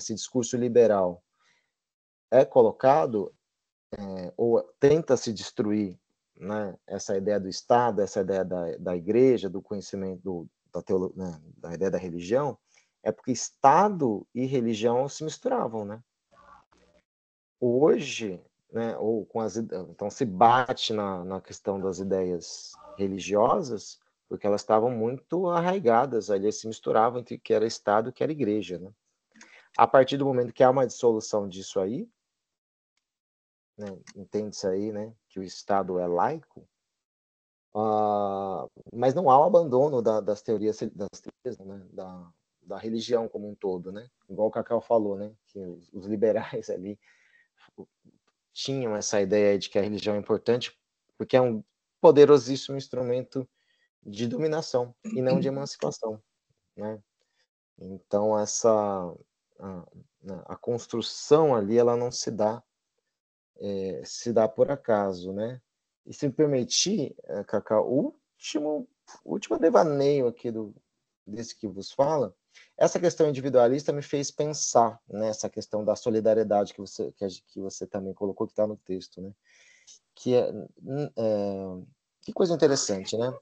discurso liberal é colocado, ou tenta se destruir, né, essa ideia do Estado, essa ideia da igreja, do conhecimento, né, da ideia da religião, é porque Estado e religião se misturavam, né? Hoje, né, então se bate na questão das ideias religiosas, porque elas estavam muito arraigadas ali, se misturavam entre o que era Estado e o que era igreja, né? A partir do momento que há uma dissolução disso aí, né, entende-se aí, né, que o Estado é laico, mas não há o abandono das teorias, né, da religião como um todo, né? Igual o Cacau falou, né, que os liberais ali tinham essa ideia de que a religião é importante porque é um poderosíssimo instrumento de dominação e não de emancipação, né? Então a construção ali ela não se dá por acaso, né? E se me permitir, Cacau, o último devaneio aqui desse que vos fala, essa questão individualista me fez pensar nessa questão da solidariedade que você também colocou, que está no texto, né? Que coisa interessante, né?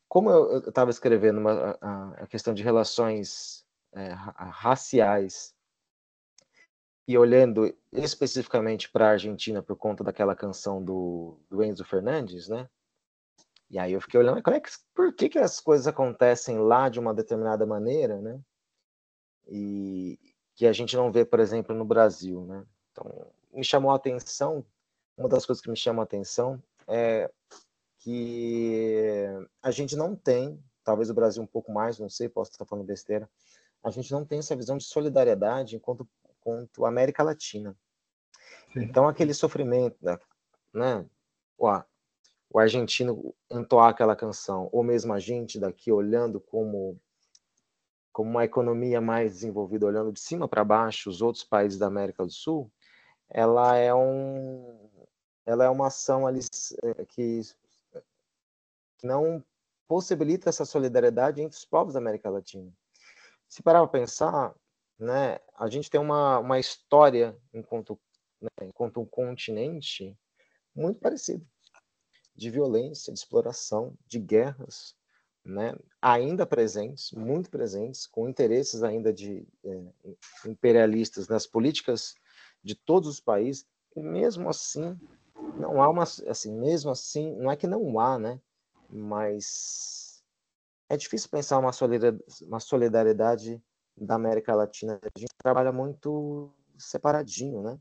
Como eu estava escrevendo a questão de relações raciais e olhando especificamente para a Argentina por conta daquela canção do Enzo Fernandes, né? E aí eu fiquei olhando, por que as coisas acontecem lá de uma determinada maneira, né? E que a gente não vê, por exemplo, no Brasil, né? Então, me chamou a atenção, uma das coisas que me chamou a atenção é que a gente não tem, talvez o Brasil um pouco mais, não sei, posso estar falando besteira, a gente não tem essa visão de solidariedade enquanto América Latina. Sim. Então, aquele sofrimento, né? O argentino entoar aquela canção, ou mesmo a gente daqui olhando como uma economia mais desenvolvida, olhando de cima para baixo os outros países da América do Sul, ela é uma ação ali que não possibilita essa solidariedade entre os povos da América Latina. Se parar para pensar, né, a gente tem uma história enquanto um continente muito parecido, de violência, de exploração, de guerras, né, ainda presentes, muito presentes, com interesses ainda de imperialistas nas políticas de todos os países, e mesmo assim não há mesmo assim, não é que não há, né, mas é difícil pensar uma solidariedade da América Latina. A gente trabalha muito separadinho, né,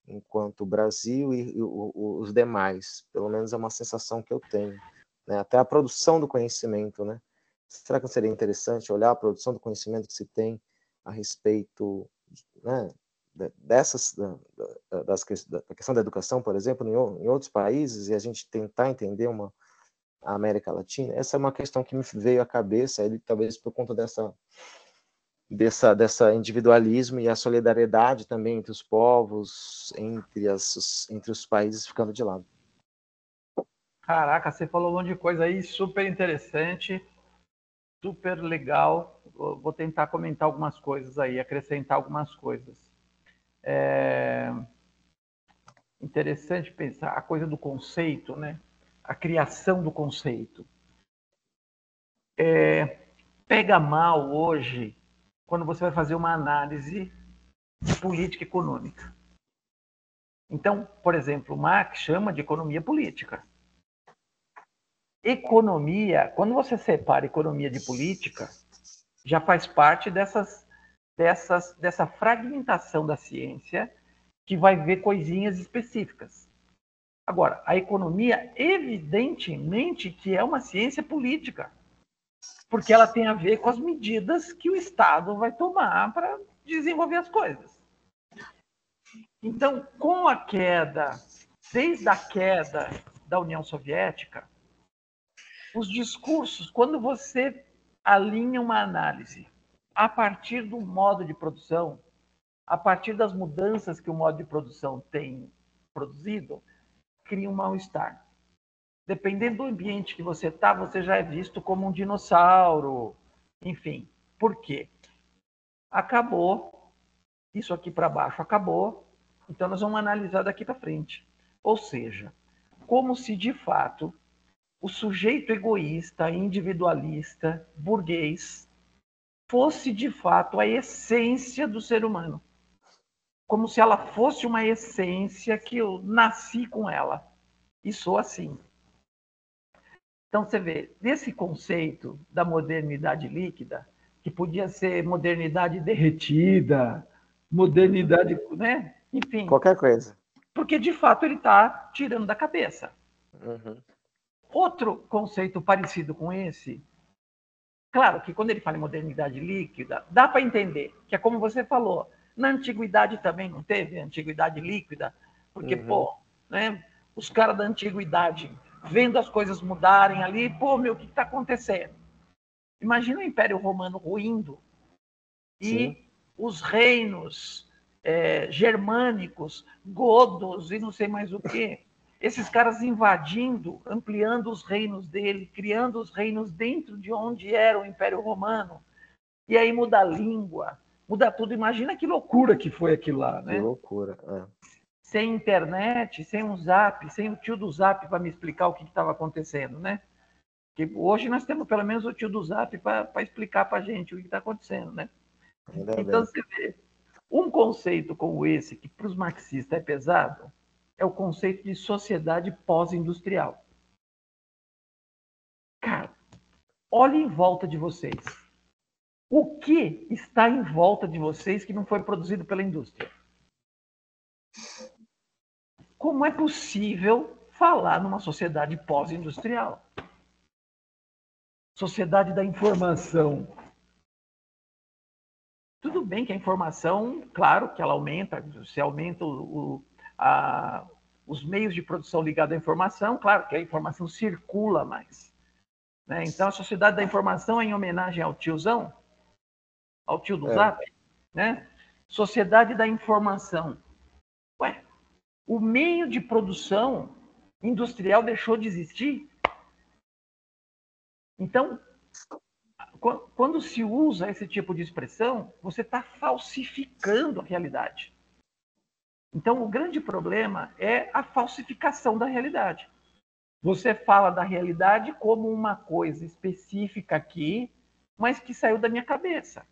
enquanto o Brasil e os demais, pelo menos é uma sensação que eu tenho, né? Até a produção do conhecimento, né? Será que não seria interessante olhar a produção do conhecimento que se tem a respeito, né, da questão da educação, por exemplo, em outros países, e a gente tentar entender a América Latina? Essa é uma questão que me veio à cabeça, talvez por conta dessa individualismo e a solidariedade também entre os povos, entre os países ficando de lado. Caraca, você falou um monte de coisa aí, super interessante, super legal. Vou tentar comentar algumas coisas aí, acrescentar algumas coisas. Interessante pensar a coisa do conceito, né? A criação do conceito. Pega mal hoje quando você vai fazer uma análise de política econômica. Então, por exemplo, Marx chama de economia política. Economia, quando você separa economia de política, já faz parte dessa fragmentação da ciência que vai ver coisinhas específicas. Agora, a economia, evidentemente, que é uma ciência política, porque ela tem a ver com as medidas que o Estado vai tomar para desenvolver as coisas. Então, com a queda, desde a queda da União Soviética, os discursos, quando você alinha uma análise a partir do modo de produção, a partir das mudanças que o modo de produção tem produzido, cria um mal-estar. Dependendo do ambiente que você está, você já é visto como um dinossauro, enfim. Por quê? Acabou, isso aqui para baixo acabou, então nós vamos analisar daqui para frente. Ou seja, como se de fato o sujeito egoísta, individualista, burguês, fosse de fato a essência do ser humano. Como se ela fosse uma essência que eu nasci com ela e sou assim. Então você vê, desse conceito da modernidade líquida, que podia ser modernidade derretida, modernidade, né? Enfim. Qualquer coisa. Porque de fato ele está tirando da cabeça. Uhum. Outro conceito parecido com esse, claro que quando ele fala em modernidade líquida, dá para entender, que é como você falou, na antiguidade também não teve antiguidade líquida, porque, né, os caras da antiguidade, vendo as coisas mudarem ali, o que está acontecendo? Imagina o Império Romano ruindo e os reinos germânicos, godos e não sei mais o quê, esses caras invadindo, ampliando os reinos dele, criando os reinos dentro de onde era o Império Romano, E aí muda a língua, muda tudo. Imagina que loucura que foi aquilo lá, né? Que loucura. Sem internet, sem um zap, sem o tio do zap para me explicar o que estava acontecendo, né? Porque hoje nós temos pelo menos o tio do zap para explicar para a gente o que está acontecendo, né? Ainda Então, bem. você vê, um conceito como esse, que para os marxistas é pesado, é o conceito de sociedade pós-industrial. Cara, olhe em volta de vocês. O que está em volta de vocês que não foi produzido pela indústria? Como é possível falar numa sociedade pós-industrial? Sociedade da informação. Tudo bem que a informação, claro que ela aumenta, se aumenta os meios de produção ligados à informação, claro que a informação circula mais. Né? Então, a sociedade da informação é em homenagem ao tiozão, ao tio do Zap, né? Sociedade da informação. Ué, o meio de produção industrial deixou de existir? Então, quando se usa esse tipo de expressão, você está falsificando a realidade. Então, o grande problema é a falsificação da realidade. Você fala da realidade como uma coisa específica aqui, mas que saiu da minha cabeça.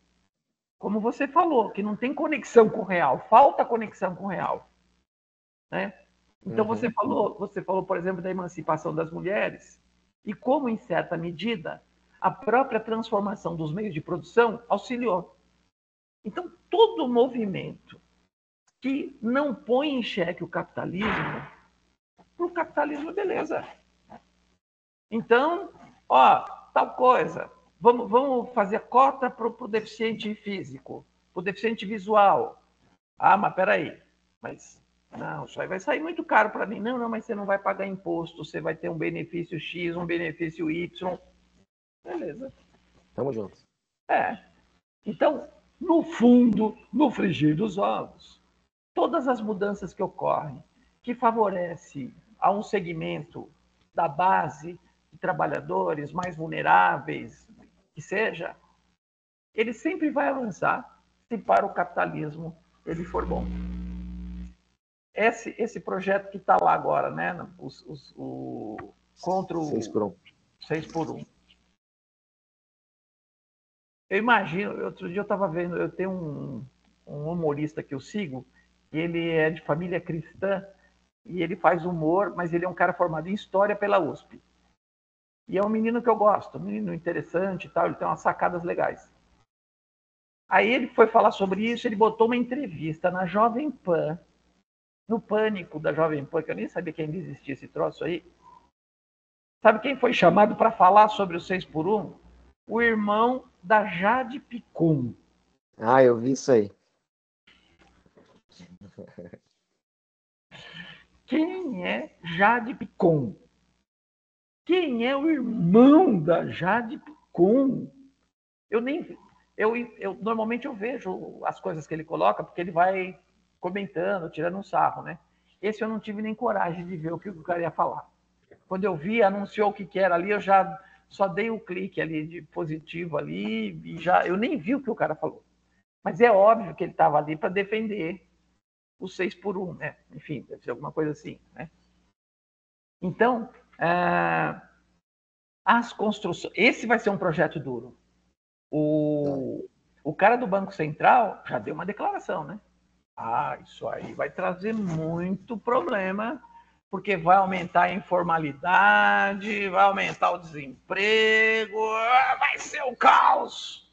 Como você falou, que não tem conexão com o real, falta conexão com o real. Né? Então, você falou, por exemplo, da emancipação das mulheres, e como, em certa medida, a própria transformação dos meios de produção auxiliou. Então, todo movimento que não põe em xeque o capitalismo, para o capitalismo é beleza. Então, tal coisa, vamos fazer cota para o deficiente físico, para o deficiente visual. Ah, mas peraí, não, isso aí vai sair muito caro para mim. Não, mas você não vai pagar imposto, você vai ter um benefício X, um benefício Y. Beleza. Tamo junto. Então, no fundo, no frigir dos ovos, todas as mudanças que ocorrem, que favorecem a um segmento da base de trabalhadores mais vulneráveis, que seja, ele sempre vai avançar se para o capitalismo ele for bom. Esse projeto que está lá agora, né, contra o 6 por 1. 6 por 1. Eu imagino, outro dia eu estava vendo, eu tenho um humorista que eu sigo, ele é de família cristã, e ele faz humor, mas ele é um cara formado em História pela USP. E é um menino que eu gosto, um menino interessante e tal, ele tem umas sacadas legais. Aí ele foi falar sobre isso, ele botou uma entrevista na Jovem Pan, no Pânico da Jovem Pan, que eu nem sabia que ainda existia esse troço aí. Sabe quem foi chamado para falar sobre o 6 por 1? O irmão da Jade Picon. Eu vi isso aí. Quem é Jade Picon? Quem é o irmão da Jade Picon? Normalmente eu vejo as coisas que ele coloca, porque ele vai comentando, tirando um sarro, né? Esse eu não tive nem coragem de ver o que o cara ia falar. Quando eu vi, anunciou o que era ali, eu já só dei o clique ali de positivo ali e eu nem vi o que o cara falou. Mas é óbvio que ele estava ali para defender o 6 por 1, né? Enfim, deve ser alguma coisa assim, né? Então, as construções... Esse vai ser um projeto duro. O cara do Banco Central já deu uma declaração, né? Isso aí vai trazer muito problema, porque vai aumentar a informalidade, vai aumentar o desemprego, vai ser o caos.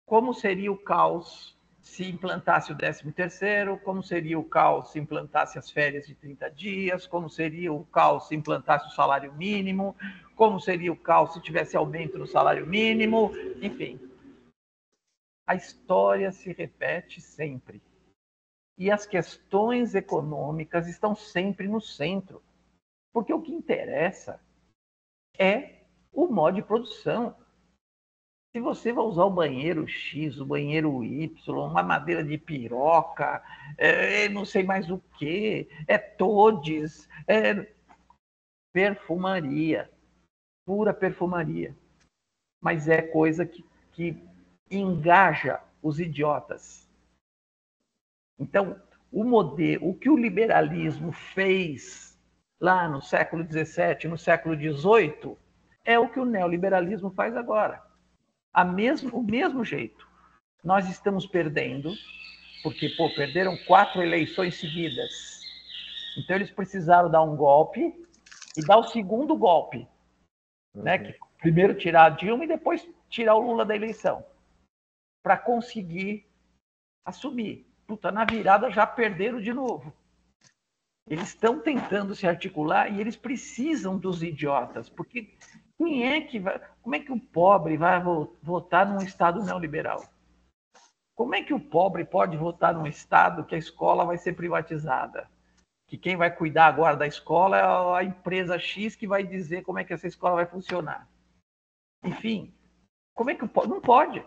Como seria o caos se implantasse o 13º? Como seria o caos se implantasse as férias de 30 dias? Como seria o caos se implantasse o salário mínimo? Como seria o caos se tivesse aumento no salário mínimo? Enfim, a história se repete sempre. E as questões econômicas estão sempre no centro. Porque o que interessa é o modo de produção. Se você vai usar o banheiro X, o banheiro Y, uma madeira de piroca, não sei mais o que, todes, perfumaria, pura perfumaria. mas é coisa que engaja os idiotas. Então, o que o liberalismo fez lá no século XVII, no século XVIII, é o que o neoliberalismo faz agora. O mesmo jeito. Nós estamos perdendo, porque perderam 4 eleições seguidas. Então, eles precisaram dar um golpe e dar o segundo golpe. Né? Que primeiro tirar a Dilma e depois tirar o Lula da eleição. Para conseguir assumir. Puta, na virada já perderam de novo. Eles estão tentando se articular e eles precisam dos idiotas, porque como é que o pobre vai votar num Estado neoliberal? Como é que o pobre pode votar num Estado que a escola vai ser privatizada? Que quem vai cuidar agora da escola é a empresa X que vai dizer como é que essa escola vai funcionar. Enfim, como é que o pobre... Não pode.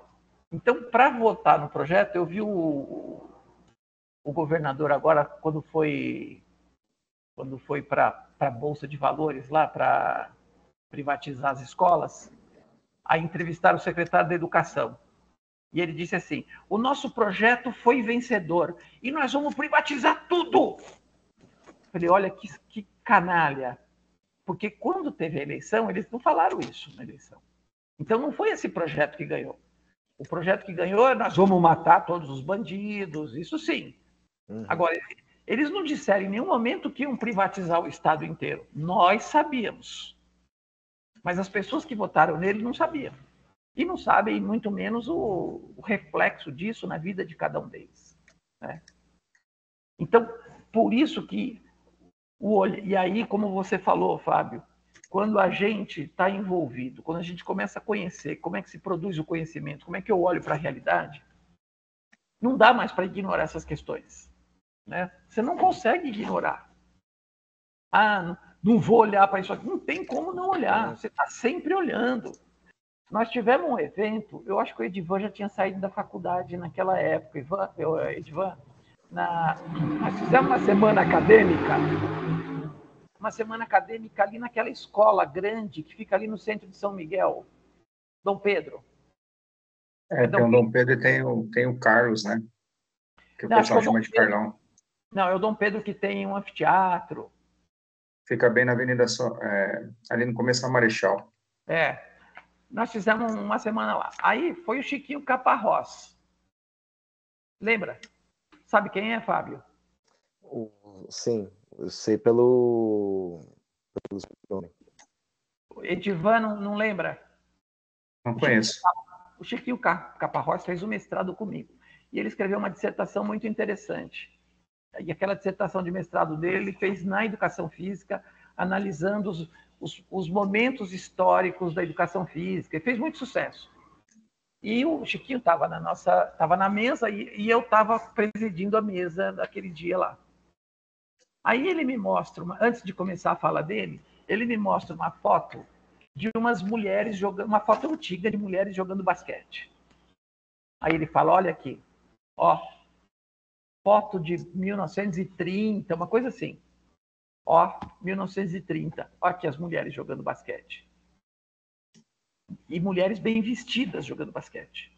Então, para votar no projeto, eu vi o governador agora, quando foi para a Bolsa de Valores, lá para privatizar as escolas, a entrevistar o secretário da Educação. E ele disse assim, o nosso projeto foi vencedor e nós vamos privatizar tudo. Eu falei, olha que canalha. Porque quando teve a eleição, eles não falaram isso na eleição. Então não foi esse projeto que ganhou. O projeto que ganhou é nós vamos matar todos os bandidos, isso sim. Agora, eles não disseram em nenhum momento que iam privatizar o Estado inteiro. Nós sabíamos. Mas as pessoas que votaram nele não sabiam. E não sabem, muito menos, o reflexo disso na vida de cada um deles. Né? Então, por isso que e aí, como você falou, Fábio, quando a gente está envolvido, quando a gente começa a conhecer como é que se produz o conhecimento, como é que eu olho para a realidade, não dá mais para ignorar essas questões. Né? Você não consegue ignorar. Não vou olhar para isso aqui. Não tem como não olhar. Você está sempre olhando. Nós tivemos um evento, eu acho que o Edivan já tinha saído da faculdade naquela época. Edivan, nós fizemos uma semana acadêmica ali naquela escola grande que fica ali no centro de São Miguel, Dom Pedro. Tem o Dom Pedro e tem o Carlos, né? Que o pessoal chama de Carlão. Não, é o Dom Pedro que tem um anfiteatro. Fica bem na Avenida, ali no começo da Marechal. Nós fizemos uma semana lá. Aí foi o Chiquinho Caparrós. Lembra? Sabe quem é, Fábio? Sim, eu sei pelo nome. Edivan não lembra? Não conheço. O Chiquinho Caparrós fez um mestrado comigo. E ele escreveu uma dissertação muito interessante. E aquela dissertação de mestrado dele ele fez na educação física, analisando os momentos históricos da educação física. E fez muito sucesso. E o Chiquinho estava na mesa e eu estava presidindo a mesa daquele dia lá. Aí ele me mostra, antes de começar a fala dele, ele me mostra uma foto de umas mulheres jogando, uma foto antiga de mulheres jogando basquete. Aí ele fala, olha aqui, foto de 1930, uma coisa assim. 1930, aqui as mulheres jogando basquete. E mulheres bem vestidas jogando basquete.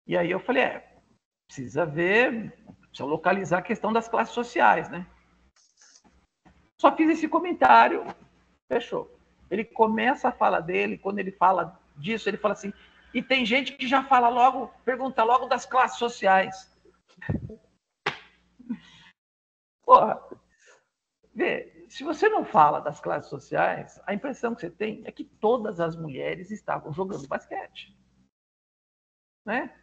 E aí eu falei, precisa localizar a questão das classes sociais, né? Só fiz esse comentário, fechou. Ele começa a fala dele, quando ele fala disso, ele fala assim, e tem gente que já fala logo, pergunta logo das classes sociais. Porra, se você não fala das classes sociais, a impressão que você tem é que todas as mulheres estavam jogando basquete. Né?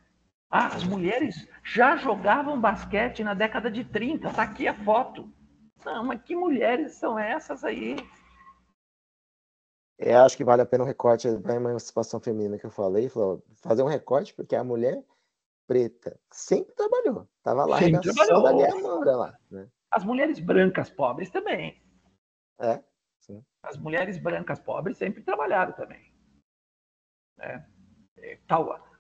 As mulheres já jogavam basquete na década de 30, tá aqui a foto. Não, mas que mulheres são essas aí? Acho que vale a pena um recorte da emancipação feminina que eu falei, fazer um recorte, porque a mulher preta sempre trabalhou, estava lá arregaçando ali a manga lá. Né? As mulheres brancas pobres também. Sim. As mulheres brancas pobres sempre trabalharam também. Né?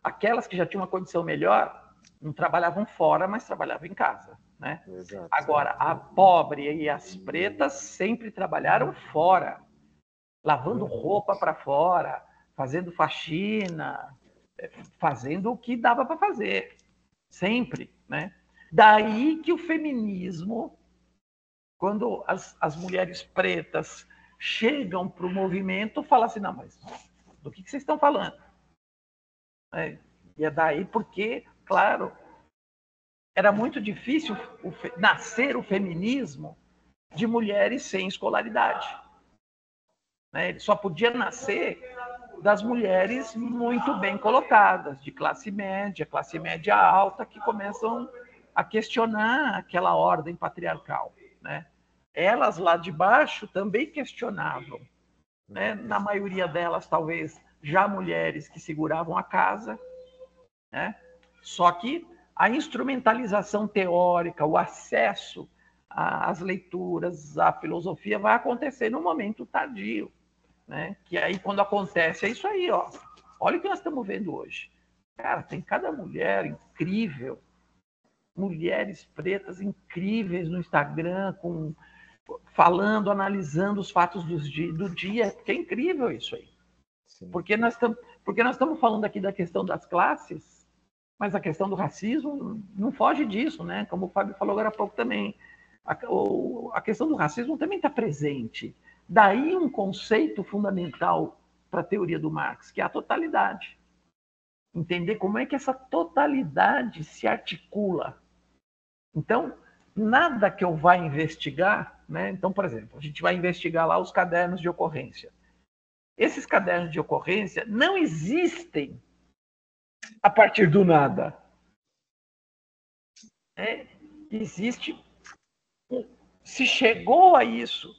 Aquelas que já tinham uma condição melhor, não trabalhavam fora, mas trabalhavam em casa. Né? Exato. Agora, a pobre e as pretas sempre trabalharam fora, lavando roupa para fora, fazendo faxina, fazendo o que dava para fazer, sempre, né? Daí que o feminismo, quando as mulheres pretas chegam para o movimento, fala assim, não, mas do que vocês estão falando? E é daí porque, claro, era muito difícil nascer o feminismo de mulheres sem escolaridade. Ele só podia nascer das mulheres muito bem colocadas, de classe média alta, que começam a questionar aquela ordem patriarcal, né? Elas lá de baixo também questionavam, né? Na maioria delas, talvez, já mulheres que seguravam a casa, né? Só que a instrumentalização teórica, o acesso às leituras, à filosofia, vai acontecer no momento tardio, né? Que aí, quando acontece, é isso aí, ó. Olha o que nós estamos vendo hoje. Cara, tem cada mulher incrível, mulheres pretas incríveis no Instagram, falando, analisando os fatos do dia, que é incrível isso aí. Sim. Porque nós estamos falando aqui da questão das classes, mas a questão do racismo não foge disso, né? Como o Fábio falou agora há pouco também. A questão do racismo também está presente. Daí um conceito fundamental para a teoria do Marx, que é a totalidade. Entender como é que essa totalidade se articula. Então, nada que eu vá investigar, né? Então, por exemplo, a gente vai investigar lá os cadernos de ocorrência. Esses cadernos de ocorrência não existem a partir do nada. Existe, se chegou a isso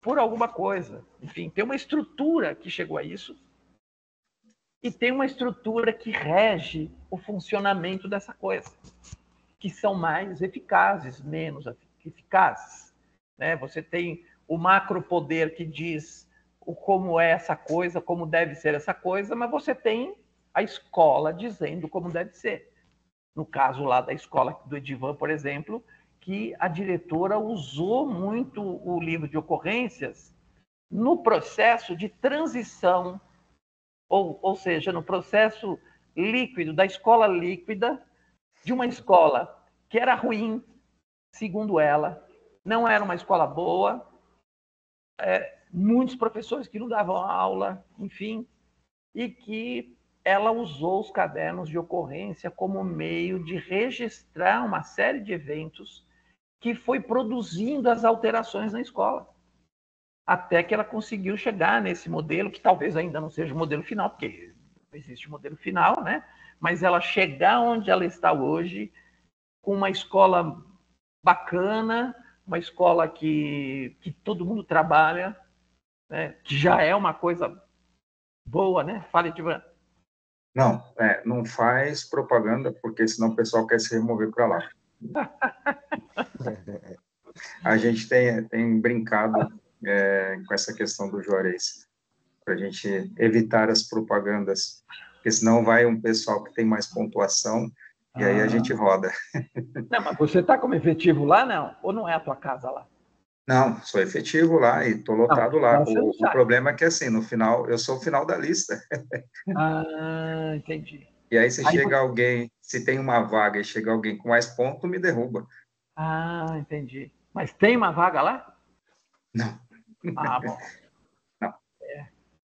por alguma coisa. Enfim, tem uma estrutura que chegou a isso e tem uma estrutura que rege o funcionamento dessa coisa, que são mais eficazes, menos eficazes, né? Você tem o macropoder que diz como é essa coisa, como deve ser essa coisa, mas você tem a escola dizendo como deve ser. No caso lá da escola do Edivan, por exemplo, que a diretora usou muito o livro de ocorrências no processo de transição, ou seja, no processo líquido, da escola líquida, de uma escola que era ruim, segundo ela, não era uma escola boa, muitos professores que não davam aula, enfim, e que ela usou os cadernos de ocorrência como meio de registrar uma série de eventos que foi produzindo as alterações na escola. Até que ela conseguiu chegar nesse modelo, que talvez ainda não seja o modelo final, porque não existe modelo final, né? Mas ela chegar onde ela está hoje, com uma escola bacana, uma escola que todo mundo trabalha, né? Que já é uma coisa boa, né? Fale, Edivan. Não, não faz propaganda, porque senão o pessoal quer se remover para lá. A gente tem brincado com essa questão do Juarez, para a gente evitar as propagandas, porque senão vai um pessoal que tem mais pontuação, e aí a gente roda. Não, mas você está como efetivo lá, não? Ou não é a tua casa lá? Não, sou efetivo lá e estou lotado lá. O problema é que, assim, no final, eu sou o final da lista. Entendi. E aí, se chega alguém, se tem uma vaga e chega alguém com mais ponto, me derruba. Entendi. Mas tem uma vaga lá? Não. Bom. Não.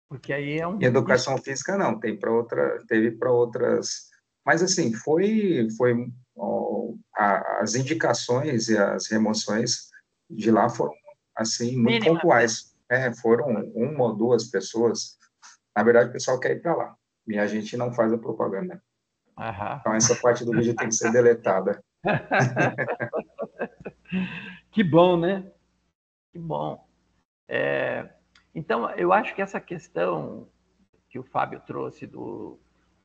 Porque aí é um... E educação física, não. Teve para outras... Mas, assim, as indicações e as remoções de lá foram, assim, muito pontuais. Foram uma ou duas pessoas. Na verdade, o pessoal quer ir para lá. E a gente não faz a propaganda. Então, essa parte do vídeo tem que ser deletada. Que bom, né? Que bom. Então, eu acho que essa questão que o Fábio trouxe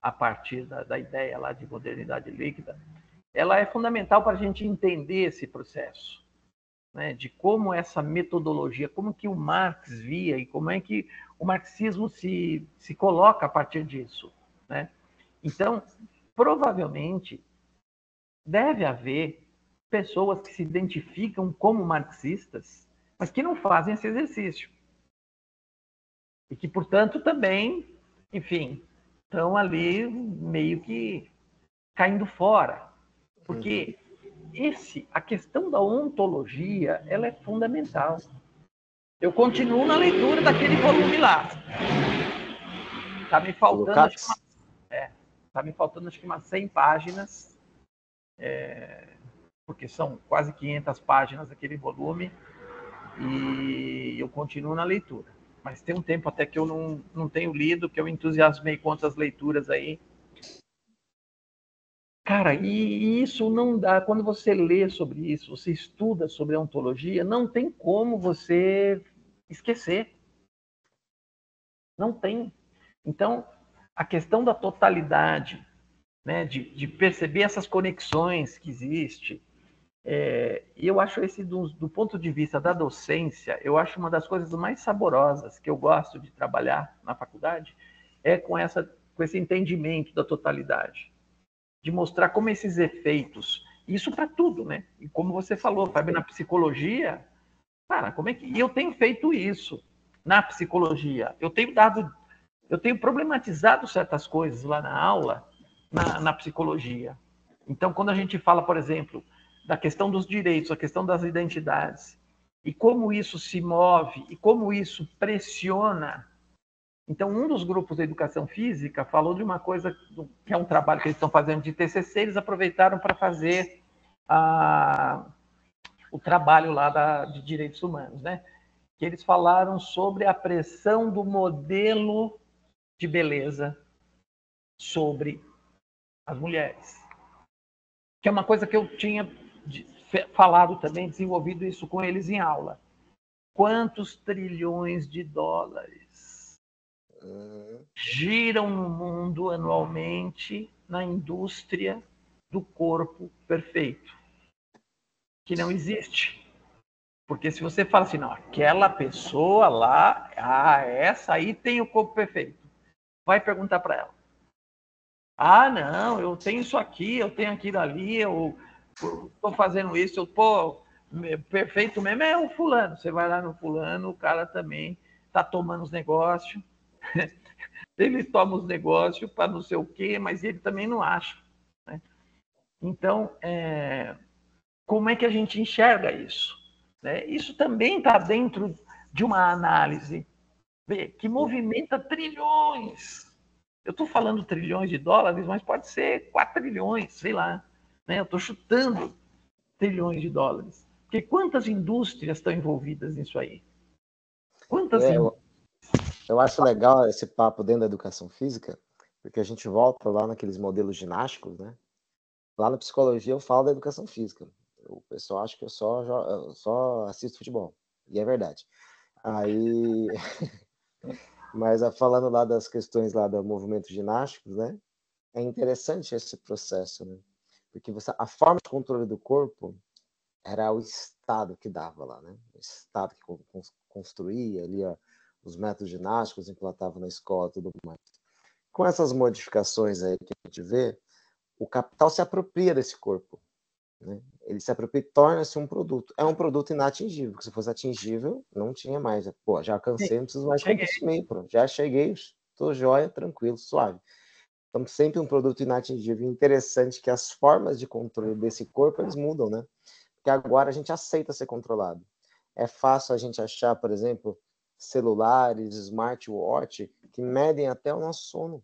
a partir da ideia lá de modernidade líquida, ela é fundamental para a gente entender esse processo, né? De como essa metodologia, como que o Marx via e como é que o marxismo se coloca a partir disso, né? Então, provavelmente, deve haver pessoas que se identificam como marxistas, mas que não fazem esse exercício. E que, portanto, também enfim, estão ali meio que caindo fora. Porque a questão da ontologia, ela é fundamental. Eu continuo na leitura daquele volume lá. Está me faltando, acho que umas 100 páginas, porque são quase 500 páginas aquele volume, e eu continuo na leitura. Mas tem um tempo até que eu não tenho lido, que eu entusiasmei com outras leituras aí. Cara, e isso não dá. Quando você lê sobre isso, você estuda sobre a ontologia, não tem como você esquecer. Não tem. Então, a questão da totalidade, né, de perceber essas conexões que existem, e eu acho esse, do ponto de vista da docência, eu acho uma das coisas mais saborosas que eu gosto de trabalhar na faculdade, com esse entendimento da totalidade, de mostrar como esses efeitos, isso para tudo, né? E como você falou, Fábio, na psicologia, cara, como é que... E eu tenho feito isso na psicologia. Eu tenho problematizado certas coisas lá na aula, na psicologia. Então, quando a gente fala, por exemplo, da questão dos direitos, a questão das identidades, e como isso se move, e como isso pressiona. Então, um dos grupos da educação física falou de uma coisa, que é um trabalho que eles estão fazendo de TCC, eles aproveitaram para fazer o trabalho lá de direitos humanos, né? Que eles falaram sobre a pressão do modelo de beleza sobre as mulheres. Que é uma coisa que eu tinha falado também, desenvolvido isso com eles em aula. Quantos trilhões de dólares giram no mundo anualmente na indústria do corpo perfeito? Que não existe. Porque se você fala assim, não, aquela pessoa lá, essa aí tem o corpo perfeito. Vai perguntar para ela. Ah, não, eu tenho isso aqui, eu tenho aquilo ali, eu estou fazendo isso, perfeito mesmo é o fulano. Você vai lá no fulano, o cara também está tomando os negócios, ele toma os negócios para não sei o quê, mas ele também não acha. Né? Então, como é que a gente enxerga isso? Né? Isso também está dentro de uma análise que movimenta trilhões. Eu estou falando trilhões de dólares, mas pode ser 4 trilhões, sei lá. Né? Eu estou chutando trilhões de dólares. Porque quantas indústrias estão envolvidas nisso aí? Quantas eu acho legal esse papo dentro da educação física, porque a gente volta lá naqueles modelos ginásticos, né? Lá na psicologia eu falo da educação física. O pessoal acha que eu só assisto futebol. E é verdade. Aí... Mas falando lá das questões lá do movimento ginástico, né? É interessante esse processo, né? Porque a forma de controle do corpo era o Estado que dava lá, né? O Estado que construía ali os métodos ginásticos, implantava na escola e tudo mais. Com essas modificações aí que a gente vê, o capital se apropria desse corpo. Né? Ele se apropria e torna-se um produto. É um produto inatingível, porque se fosse atingível, não tinha mais. Pô, já alcancei, não preciso mais de conhecimento. Pronto. Já cheguei, estou jóia, tranquilo, suave. Então, sempre um produto inatingível. Interessante que as formas de controle desse corpo, eles mudam, né? Porque agora a gente aceita ser controlado. É fácil a gente achar, por exemplo, celulares, smartwatch, que medem até o nosso sono.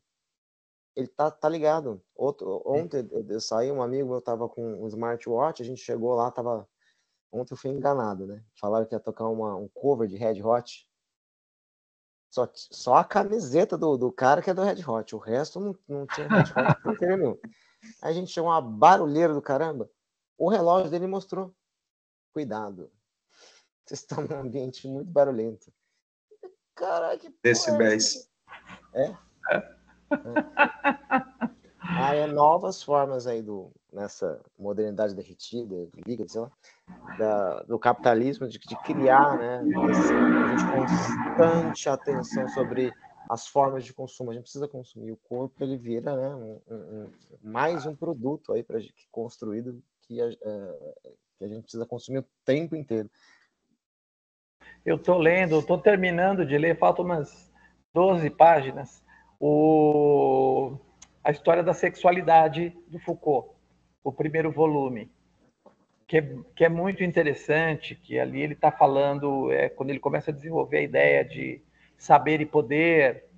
Ele tá ligado. Ontem eu saí, um amigo meu tava com um smartwatch, a gente chegou lá, ontem eu fui enganado, né? Falaram que ia tocar um cover de Red Hot. Só a camiseta do cara que é do Red Hot. O resto não tinha Red Hot, não entendeu nenhum. Aí a gente chegou uma barulheira do caramba. O relógio dele mostrou. Cuidado. Vocês estão num ambiente muito barulhento. Caralho, que porra decibéis. é? Aí novas formas aí nessa modernidade derretida, liga, sei lá, do capitalismo, de criar, né, a gente constante atenção sobre as formas de consumo. A gente precisa consumir o corpo, ele vira, né, mais um produto aí construído que a gente precisa consumir o tempo inteiro. Eu estou terminando de ler, faltam umas 12 páginas, a história da sexualidade do Foucault, o primeiro volume, que é muito interessante, que ali ele está falando, quando ele começa a desenvolver a ideia de saber e poder,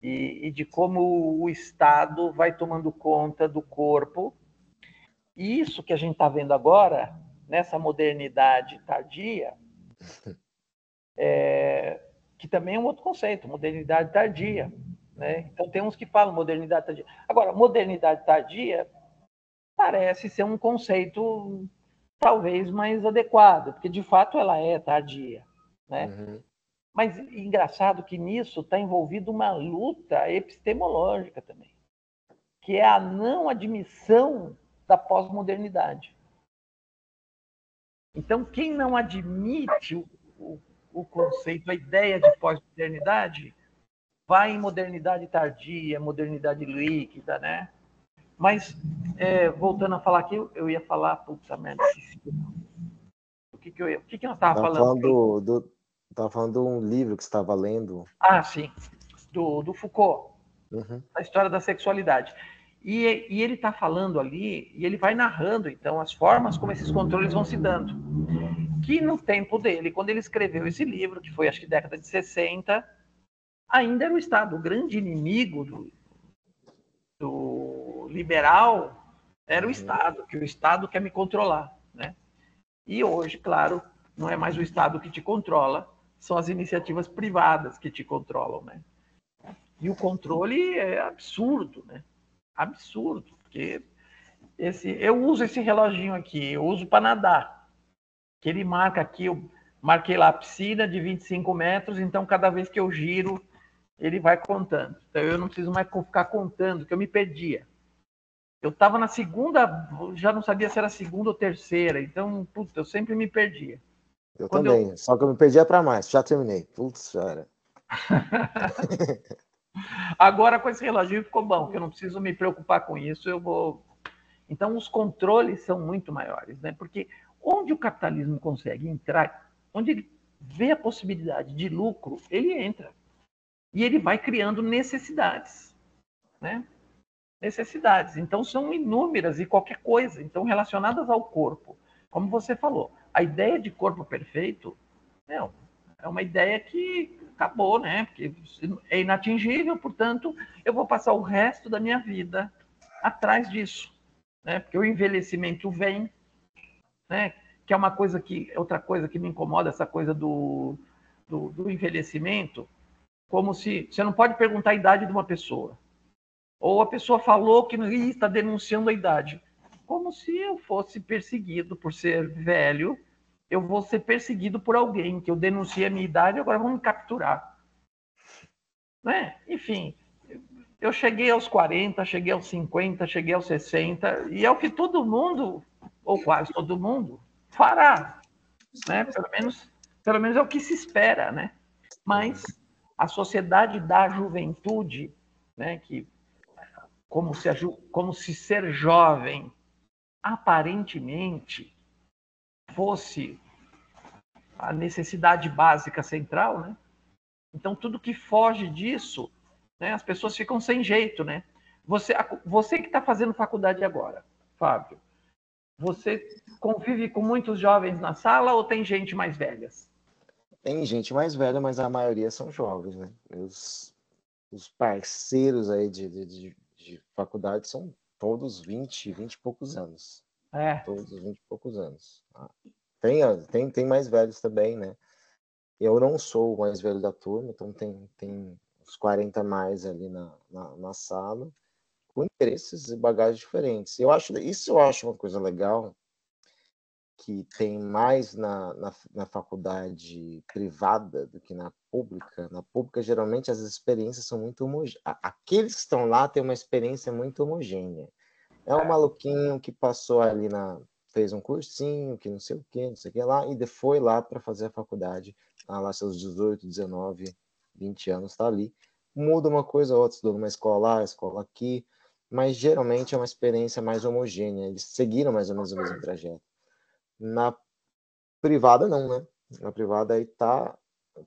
e de como o Estado vai tomando conta do corpo. E isso que a gente está vendo agora, nessa modernidade tardia, que também é um outro conceito, modernidade tardia. Né? Então, tem uns que falam modernidade tardia. Agora, modernidade tardia parece ser um conceito talvez mais adequado, porque, de fato, ela é tardia. Né? Uhum. Mas, engraçado que nisso está envolvido uma luta epistemológica também, que é a não admissão da pós-modernidade. Então, quem não admite o conceito, a ideia de pós-modernidade, vai em modernidade tardia, modernidade líquida, né? Mas, voltando a falar aqui, eu ia falar, puta merda, o que nós estávamos falando? Estava falando de um livro que você estava lendo. Ah, sim, do Foucault, Uhum. a história da sexualidade. E ele está falando ali, e ele vai narrando, então, as formas como esses controles vão se dando. Que no tempo dele, quando ele escreveu esse livro, que foi acho que década de 60, ainda era o Estado. O grande inimigo do liberal era o Estado, que o Estado quer me controlar. Né? E hoje, claro, não é mais o Estado que te controla, são as iniciativas privadas que te controlam. Né? E o controle é absurdo, né? Absurdo, porque eu uso esse reloginho aqui, eu uso para nadar, que ele marca aqui, eu marquei lá a piscina de 25 metros, então cada vez que eu giro, ele vai contando. Então eu não preciso mais ficar contando, que eu me perdia. Eu estava na segunda, já não sabia se era segunda ou terceira, então, puta, eu sempre me perdia. Eu também, só que eu me perdia para mais, já terminei. Putz, já era. Agora com esse reloginho ficou bom, que eu não preciso me preocupar com isso, eu vou... Então os controles são muito maiores, né? Porque onde o capitalismo consegue entrar, onde ele vê a possibilidade de lucro, ele entra. E ele vai criando necessidades, né? Necessidades. Então são inúmeras e qualquer coisa, então relacionadas ao corpo. Como você falou, a ideia de corpo perfeito, não, é uma ideia que acabou, né? Porque é inatingível, portanto, eu vou passar o resto da minha vida atrás disso, né? Porque o envelhecimento vem, né? Que é uma coisa que, outra coisa que me incomoda, essa coisa do envelhecimento, como se você não pode perguntar a idade de uma pessoa. Ou a pessoa falou que está denunciando a idade. Como se eu fosse perseguido por ser velho, eu vou ser perseguido por alguém que eu denunciei a minha idade e agora vão me capturar. Né? Enfim, eu cheguei aos 40, cheguei aos 50, cheguei aos 60, e é o que todo mundo, ou quase todo mundo, fará. Né? Pelo menos é o que se espera. Né? Mas a sociedade da juventude, né, que como se ser jovem aparentemente fosse a necessidade básica central, né? Então tudo que foge disso, né, as pessoas ficam sem jeito, né? Você que está fazendo faculdade agora, Fábio, você convive com muitos jovens na sala ou tem gente mais velha? Tem gente mais velha, mas a maioria são jovens, né? Os parceiros aí de faculdade são todos 20 e poucos anos. Todos 20 e poucos anos. Tem mais velhos também, né? Eu não sou o mais velho da turma, então tem uns 40 mais ali na sala, com interesses e bagagens diferentes. Eu acho uma coisa legal, que tem mais na faculdade privada do que na pública. Na pública, geralmente, as experiências são muito homogêneas. Aqueles que estão lá têm uma experiência muito homogênea. É um maluquinho que passou ali fez um cursinho, que não sei o que lá, e foi lá para fazer a faculdade, lá seus 18, 19, 20 anos, está ali. Muda uma coisa ou outra, estudou numa escola lá, escola aqui, mas geralmente é uma experiência mais homogênea, eles seguiram mais ou menos o mesmo trajeto. Na privada, não, né? Na privada aí tá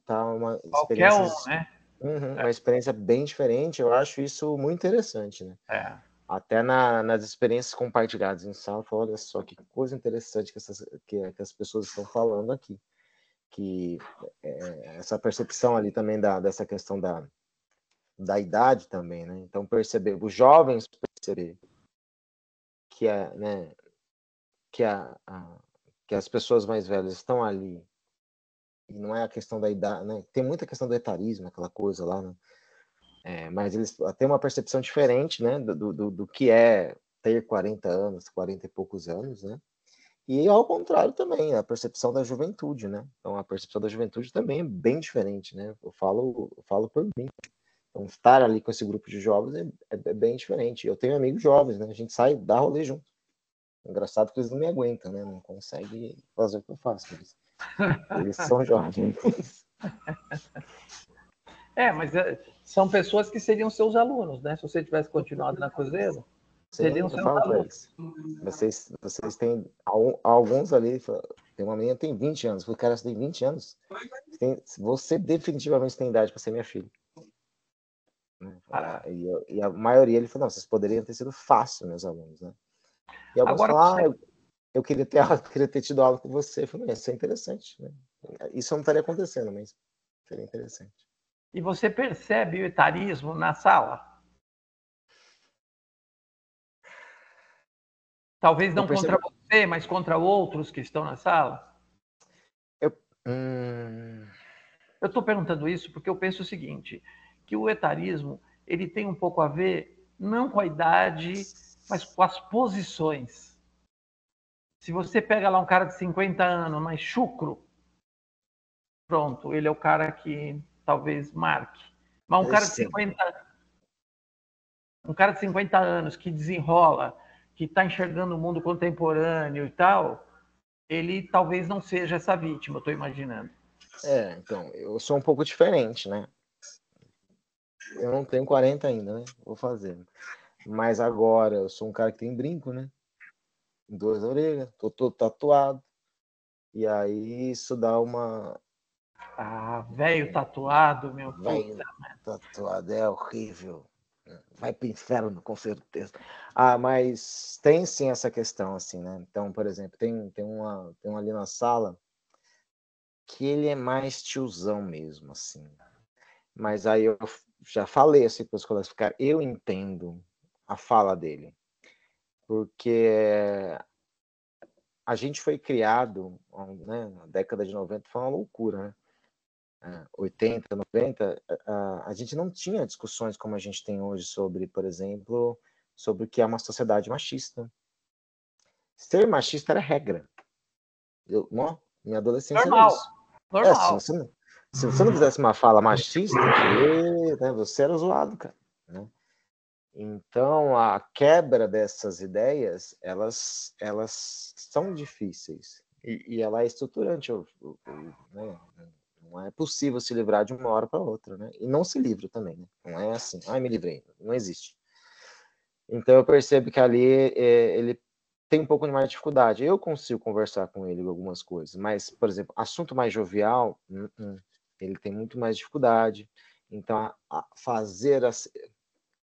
uma experiência... Qualquer um, né? Uma experiência bem diferente. Eu acho isso muito interessante, né? Até nas experiências compartilhadas em sala, olha só que coisa interessante que as pessoas estão falando aqui. Que essa percepção ali também dessa questão da idade também, né? Então, perceber, os jovens perceber que, né, que as pessoas mais velhas estão ali, e não é a questão da idade, né? Tem muita questão do etarismo, aquela coisa lá, né? Mas eles têm uma percepção diferente, né, do que é ter 40 anos, 40 e poucos anos, né? E ao contrário também, a percepção da juventude, né? Então a percepção da juventude também é bem diferente, né? Eu falo por mim. Então estar ali com esse grupo de jovens é bem diferente. Eu tenho amigos jovens, né? A gente sai, dá rolê junto. Engraçado que eles não me aguentam, né? Não conseguem fazer o que eu faço. Eles são jovens. Mas são pessoas que seriam seus alunos, né? Se você tivesse continuado na Cruzeiro, seriam seus alunos. Vocês têm alguns ali, tem uma menina que tem 20 anos. Eu falei, cara, você tem 20 anos? Você definitivamente tem idade para ser minha filha. E a maioria, ele falou, não, vocês poderiam ter sido fácil, meus alunos, né? E alguns falaram, eu queria ter tido aula com você. Eu falei, isso é interessante, né? Isso não estaria acontecendo, mas seria interessante. E você percebe o etarismo na sala? Talvez não contra você, mas contra outros que estão na sala? Eu estou perguntando isso porque eu penso o seguinte, que o etarismo ele tem um pouco a ver, não com a idade, mas com as posições. Se você pega lá um cara de 50 anos, mais chucro, pronto, ele é o cara que talvez marque. Mas um cara de 50 anos que desenrola, que está enxergando o mundo contemporâneo e tal, ele talvez não seja essa vítima, eu estou imaginando. Então, eu sou um pouco diferente, né? Eu não tenho 40 ainda, né? Vou fazer. Mas agora eu sou um cara que tem brinco, né? 2 orelhas, tô todo tatuado. E aí isso dá uma... velho tatuado, meu. Velho tatuado é horrível. Vai pro inferno, com certeza. Mas tem sim essa questão, assim, né? Então, por exemplo, tem um ali na sala que ele é mais tiozão mesmo, assim. Mas aí eu já falei assim para os colegas, cara, eu entendo a fala dele, porque a gente foi criado, né, na década de 90 foi uma loucura, né? 80, 90, a gente não tinha discussões como a gente tem hoje sobre, por exemplo, sobre o que é uma sociedade machista. Ser machista era regra. Minha adolescência era isso. Normal. Se você não fizesse uma fala machista, você era zoado, cara. Né? Então, a quebra dessas ideias, elas são difíceis. E ela é estruturante. Né? Não é possível se livrar de uma hora para outra. Né? E não se livra também. Né? Não é assim, me livrei. Não existe. Então, eu percebo que ali ele tem um pouco de mais dificuldade. Eu consigo conversar com ele algumas coisas, mas, por exemplo, assunto mais jovial, ele tem muito mais dificuldade. Então,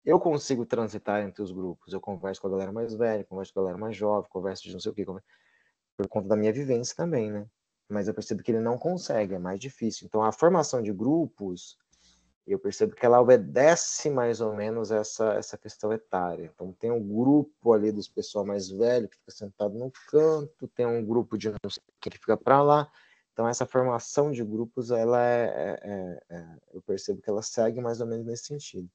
eu consigo transitar entre os grupos. Eu converso com a galera mais velha, converso com a galera mais jovem, converso de não sei o quê, por conta da minha vivência também, né? Mas eu percebo que ele não consegue, é mais difícil. Então, a formação de grupos, eu percebo que ela obedece mais ou menos essa questão etária. Então, tem um grupo ali dos pessoal mais velho que fica sentado no canto, tem um grupo de não sei quem que fica para lá. Então, essa formação de grupos, ela eu percebo que ela segue mais ou menos nesse sentido.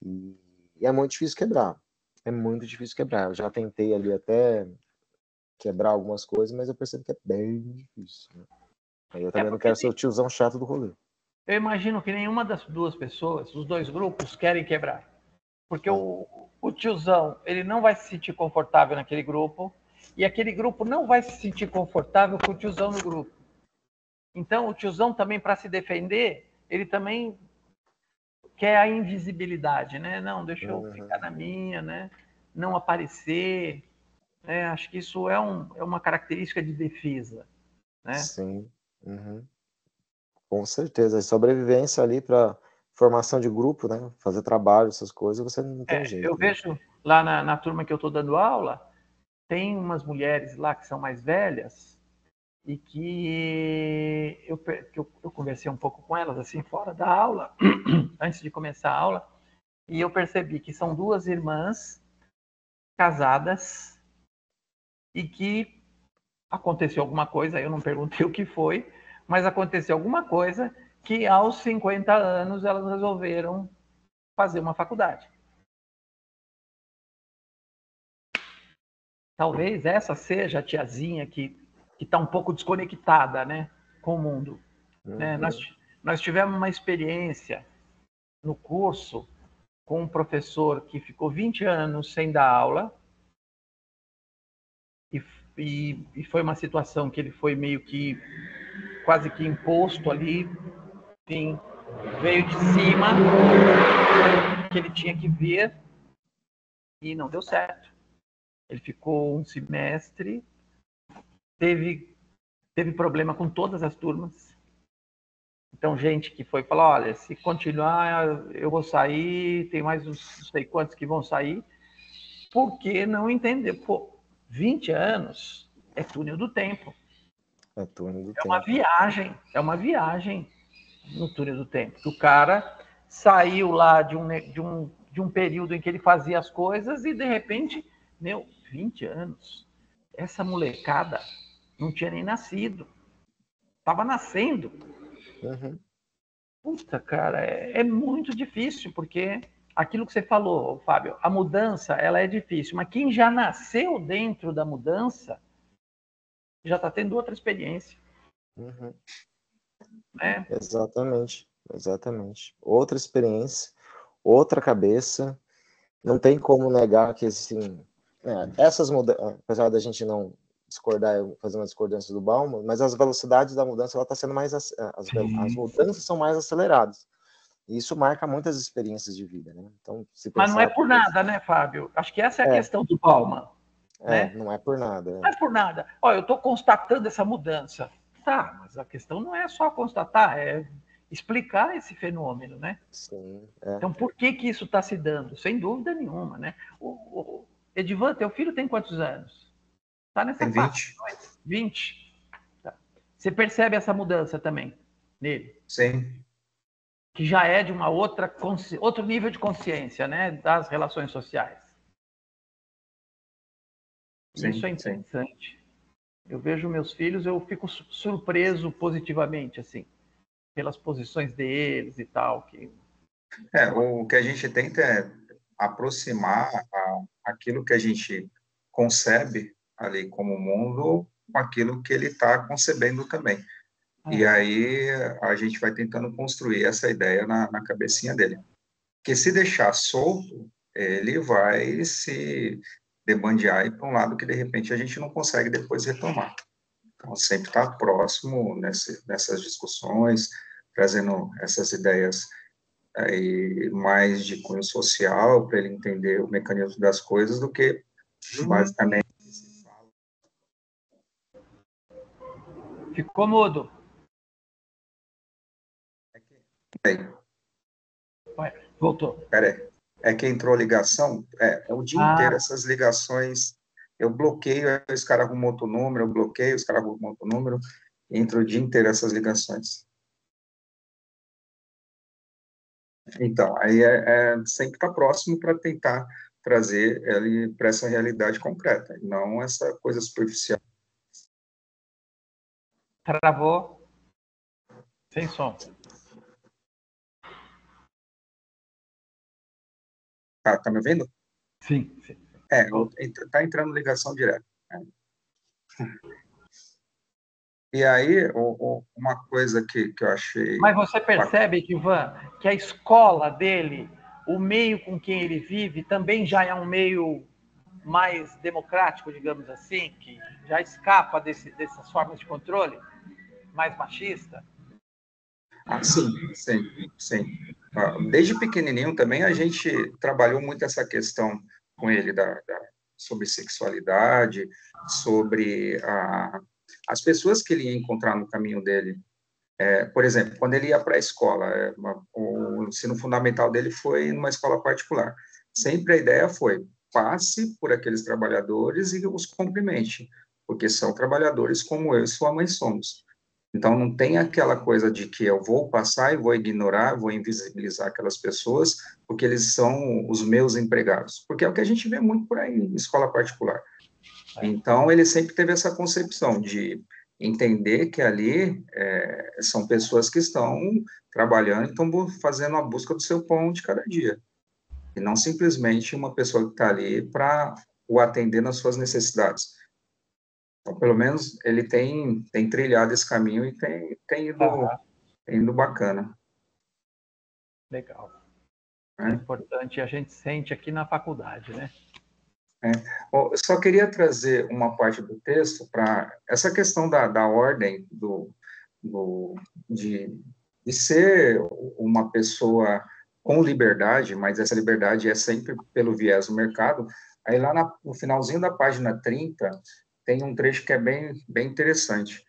E é muito difícil quebrar. É muito difícil quebrar. Eu já tentei ali até quebrar algumas coisas, mas eu percebo que é bem difícil. Né? Aí eu também não quero ser o tiozão chato do rolê. Eu imagino que nenhuma das duas pessoas, os dois grupos, querem quebrar. Porque o tiozão, ele não vai se sentir confortável naquele grupo, e aquele grupo não vai se sentir confortável com o tiozão no grupo. Então, o tiozão também, para se defender, ele também quer a invisibilidade, né? Não, deixa eu ficar na minha, né? Não aparecer. Né? Acho que isso é uma característica de defesa. Né? Sim. Com certeza. A sobrevivência ali para formação de grupo, né? Fazer trabalho, essas coisas, você não tem jeito. Eu vejo lá na turma que eu estou dando aula, tem umas mulheres lá que são mais velhas e que eu conversei um pouco com elas, assim, fora da aula, antes de começar a aula, e eu percebi que são duas irmãs casadas e que aconteceu alguma coisa, eu não perguntei o que foi, mas aconteceu alguma coisa que aos 50 anos elas resolveram fazer uma faculdade. Talvez essa seja a tiazinha que está um pouco desconectada, né, com o mundo. Né? Nós tivemos uma experiência no curso com um professor que ficou 20 anos sem dar aula e foi uma situação que ele foi meio que quase que imposto ali, enfim, veio de cima, que ele tinha que ver e não deu certo. Ele ficou um semestre, teve problema com todas as turmas. Então, gente que foi falar, olha, se continuar, eu vou sair, tem mais uns não sei quantos que vão sair, porque não entender. Pô, 20 anos é túnel do tempo. É túnel do É uma tempo. viagem no túnel do tempo. O cara saiu lá de um período em que ele fazia as coisas e, de repente, 20 anos. Essa molecada não tinha nem nascido. Estava nascendo. Uhum. Puta, cara, é muito difícil, porque aquilo que você falou, Fábio, a mudança, ela é difícil, mas quem já nasceu dentro da mudança já está tendo outra experiência. Uhum. Né? Exatamente. Outra experiência, outra cabeça. Não tem como negar que, assim, essas mudanças, apesar da gente não discordar, fazer uma discordância do Bauman, mas as velocidades da mudança, ela está sendo mais, as mudanças são mais aceleradas. E isso marca muitas experiências de vida, né? Então, se Mas não é pensar... por nada, né, Fábio? Acho que essa é a questão do Bauman. Né? Não é por nada. Não é por nada. Olha, eu estou constatando essa mudança. Tá, mas a questão não é só constatar, é explicar esse fenômeno, né? Sim, Então, por que isso está se dando? Sem dúvida nenhuma, né? Edivan, teu filho tem quantos anos? Está nessa Tem faixa. 20. 20. Tá. Você percebe essa mudança também nele? Sim. Que já é de uma outro nível de consciência, né? Das relações sociais. Sim, Isso é sim. interessante. Eu vejo meus filhos, eu fico surpreso positivamente, assim, pelas posições deles e tal. O que a gente tenta é aproximar aquilo que a gente concebe ali como mundo com aquilo que ele está concebendo também. E aí a gente vai tentando construir essa ideia na cabecinha dele. Porque se deixar solto, ele vai se debandear e para um lado que de repente a gente não consegue depois retomar. Então, sempre estar próximo nessas discussões, trazendo essas ideias aí mais de cunho social, para ele entender o mecanismo das coisas, do que basicamente. Ficou mudo. Voltou. Peraí, é que entrou ligação, o dia inteiro essas ligações, eu bloqueio, os caras arrumam outro número, eu bloqueio, os caras arrumam outro número, entra o dia inteiro essas ligações. Então, aí sempre estar próximo para tentar trazer ele para essa realidade concreta, não essa coisa superficial. Travou. Sem som. Tá me ouvindo? Sim. Tá entrando ligação direta. E aí, uma coisa que eu achei... Mas você percebe, Ivan, que a escola dele, o meio com quem ele vive, também já é um meio mais democrático, digamos assim, que já escapa dessas formas de controle, mais machista? Sim. Desde pequenininho também a gente trabalhou muito essa questão com ele sobre sexualidade, sobre as pessoas que ele ia encontrar no caminho dele, Por exemplo, quando ele ia para a escola, o ensino fundamental dele foi numa escola particular. Sempre a ideia foi, passe por aqueles trabalhadores e os cumprimente, porque são trabalhadores como eu e sua mãe somos. Então, não tem aquela coisa de que eu vou passar e vou ignorar, vou invisibilizar aquelas pessoas, porque eles são os meus empregados. Porque é o que a gente vê muito por aí em escola particular. Então, ele sempre teve essa concepção de entender que ali são pessoas que estão trabalhando, estão fazendo a busca do seu pão de cada dia. E não simplesmente uma pessoa que está ali para o atender nas suas necessidades. Então, pelo menos, ele tem trilhado esse caminho e tem ido bacana. Legal. É importante, a gente sente aqui na faculdade, né? Eu só queria trazer uma parte do texto para essa questão da ordem de ser uma pessoa com liberdade, mas essa liberdade é sempre pelo viés do mercado. Aí lá no finalzinho da página 30, tem um trecho que é bem interessante.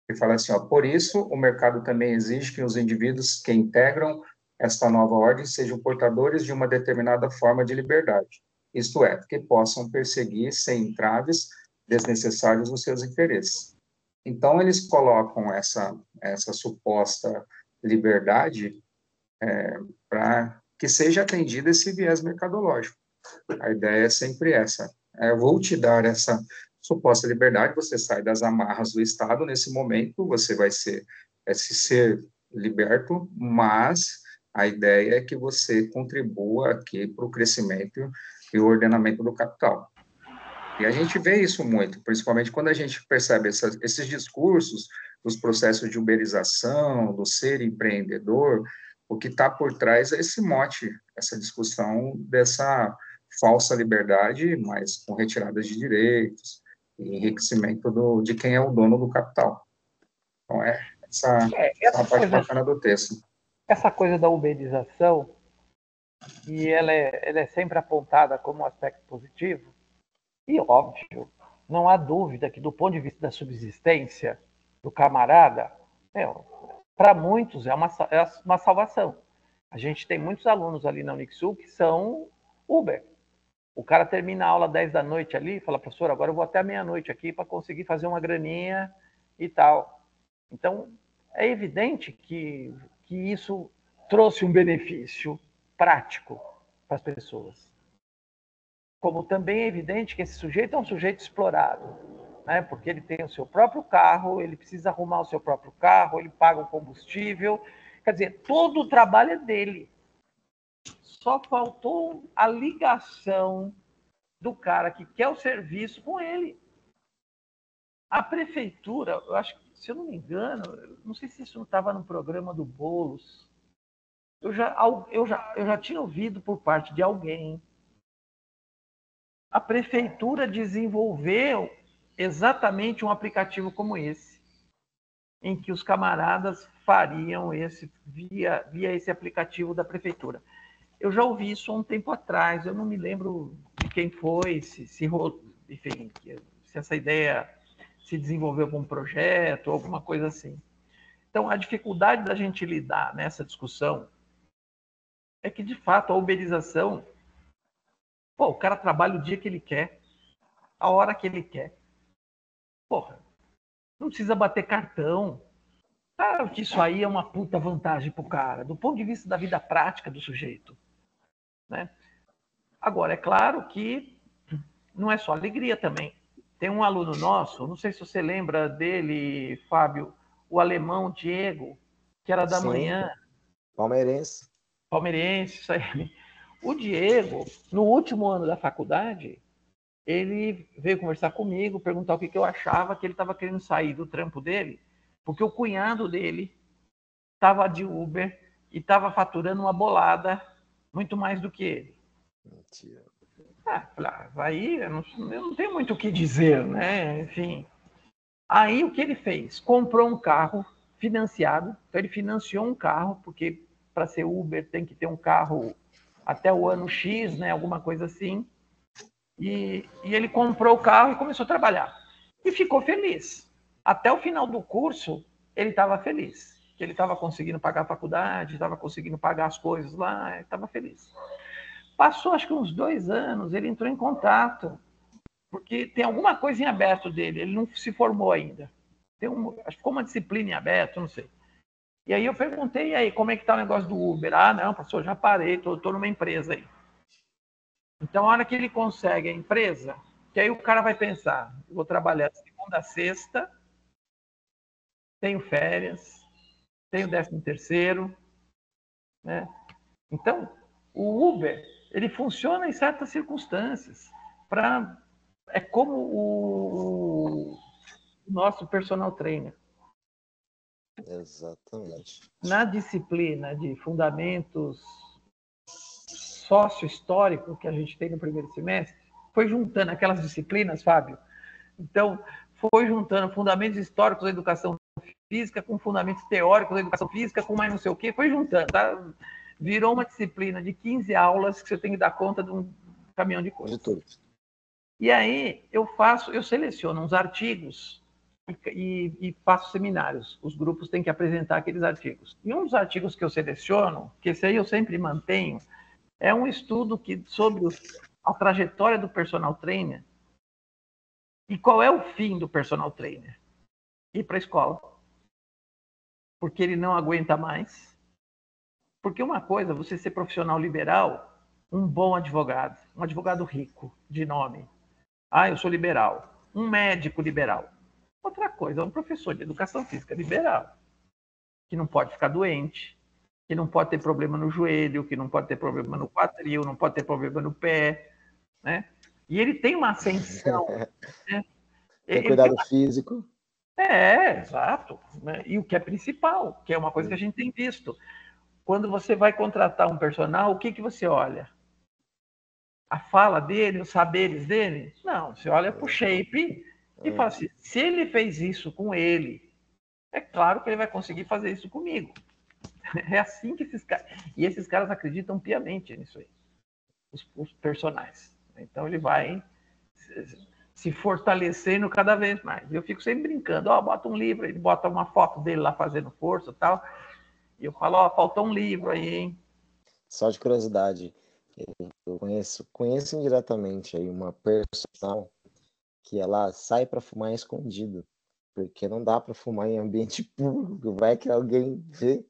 Ele fala assim, por isso o mercado também exige que os indivíduos que integram esta nova ordem sejam portadores de uma determinada forma de liberdade, isto é, que possam perseguir sem entraves desnecessários os seus interesses. Então, eles colocam essa suposta liberdade para que seja atendido esse viés mercadológico. A ideia é sempre essa. Eu vou te dar essa suposta liberdade, você sai das amarras do Estado, nesse momento você vai se ser liberto, mas a ideia é que você contribua aqui para o crescimento e o ordenamento do capital. E a gente vê isso muito, principalmente quando a gente percebe esses discursos dos processos de uberização, do ser empreendedor, o que está por trás é esse mote, essa discussão dessa falsa liberdade, mas com retiradas de direitos e enriquecimento de quem é o dono do capital. Então, essa parte bacana do texto. Essa coisa da uberização, e ela é sempre apontada como um aspecto positivo, e óbvio, não há dúvida que do ponto de vista da subsistência do camarada, para muitos é uma salvação. A gente tem muitos alunos ali na Unixul que são Uber. O cara termina a aula 10 da noite ali e fala, professor, agora eu vou até a meia-noite aqui para conseguir fazer uma graninha e tal. Então, é evidente que isso trouxe um benefício prático para as pessoas. Como também é evidente que esse sujeito é um sujeito explorado, né? Porque ele tem o seu próprio carro, ele precisa arrumar o seu próprio carro, ele paga o combustível, quer dizer, todo o trabalho é dele. Só faltou a ligação do cara que quer o serviço com ele. A prefeitura, eu acho que, se eu não me engano, não sei se isso não estava no programa do Boulos, eu já tinha ouvido por parte de alguém. A prefeitura desenvolveu exatamente um aplicativo como esse, em que os camaradas fariam via esse aplicativo da prefeitura. Eu já ouvi isso há um tempo atrás, eu não me lembro de quem foi, enfim, se essa ideia se desenvolveu como projeto, alguma coisa assim. Então, a dificuldade da gente lidar nessa discussão é que, de fato, a uberização, o cara trabalha o dia que ele quer, a hora que ele quer. Porra, não precisa bater cartão. Claro que isso aí é uma puta vantagem pro cara, do ponto de vista da vida prática do sujeito, né? Agora, é claro que não é só alegria também. Tem um aluno nosso, não sei se você lembra dele, Fábio, o alemão Diego, que era da manhã. Palmeirense. Palmeirense, isso aí. O Diego, no último ano da faculdade, ele veio conversar comigo, perguntar o que eu achava, que ele estava querendo sair do trampo dele, porque o cunhado dele estava de Uber e estava faturando uma bolada muito mais do que ele. Mentira. Aí eu não tenho muito o que dizer, né? Enfim. Aí o que ele fez? Comprou um carro financiado, então ele financiou um carro, porque para ser Uber tem que ter um carro até o ano X, né? Alguma coisa assim. E ele comprou o carro e começou a trabalhar. E ficou feliz. Até o final do curso, ele estava feliz, que ele estava conseguindo pagar a faculdade, estava conseguindo pagar as coisas lá, estava feliz. Passou, acho que uns 2 anos, ele entrou em contato, porque tem alguma coisa em aberto dele, ele não se formou ainda. Acho que ficou uma disciplina em aberto, não sei. E aí eu perguntei, e aí, como é que tá o negócio do Uber? Ah, não, pastor, já parei, tô numa empresa aí. Então, a hora que ele consegue a empresa, que aí o cara vai pensar, eu vou trabalhar de segunda a sexta, tenho férias, tenho 13º, né? Então, o Uber, ele funciona em certas circunstâncias. É como o nosso personal trainer. Exatamente. Na disciplina de fundamentos sócio-histórico que a gente tem no primeiro semestre, foi juntando aquelas disciplinas, Fábio. Então, foi juntando fundamentos históricos da educação física com fundamentos teóricos da educação física, com mais não sei o quê, foi juntando, tá? Virou uma disciplina de 15 aulas que você tem que dar conta de um caminhão de coisas. De tudo. E aí eu seleciono uns artigos e faço seminários. Os grupos têm que apresentar aqueles artigos. E um dos artigos que eu seleciono, que esse aí eu sempre mantenho, é um estudo sobre a trajetória do personal trainer. E qual é o fim do personal trainer? Ir para a escola. Porque ele não aguenta mais. Porque uma coisa, você ser profissional liberal, um bom advogado, um advogado rico, de nome. Ah, eu sou liberal. Um médico liberal. Outra coisa, um professor de educação física liberal, que não pode ficar doente, que não pode ter problema no joelho, que não pode ter problema no quadril, não pode ter problema no pé, né? E ele tem uma ascensão, né? Tem cuidado físico. Exato. Né? E o que é principal, que é uma coisa que a gente tem visto. Quando você vai contratar um personal, o que você olha? A fala dele, os saberes dele? Não, você olha para o shape e fala assim, se ele fez isso com ele, é claro que ele vai conseguir fazer isso comigo. É assim que esses caras... E esses caras acreditam piamente nisso aí, os personagens. Então ele vai se fortalecendo cada vez mais. Eu fico sempre brincando, bota um livro, ele bota uma foto dele lá fazendo força e tal, e eu falo, faltou um livro aí, hein? Só de curiosidade, eu conheço indiretamente aí uma personal que ela sai para fumar escondido, porque não dá para fumar em ambiente público, vai que alguém vê,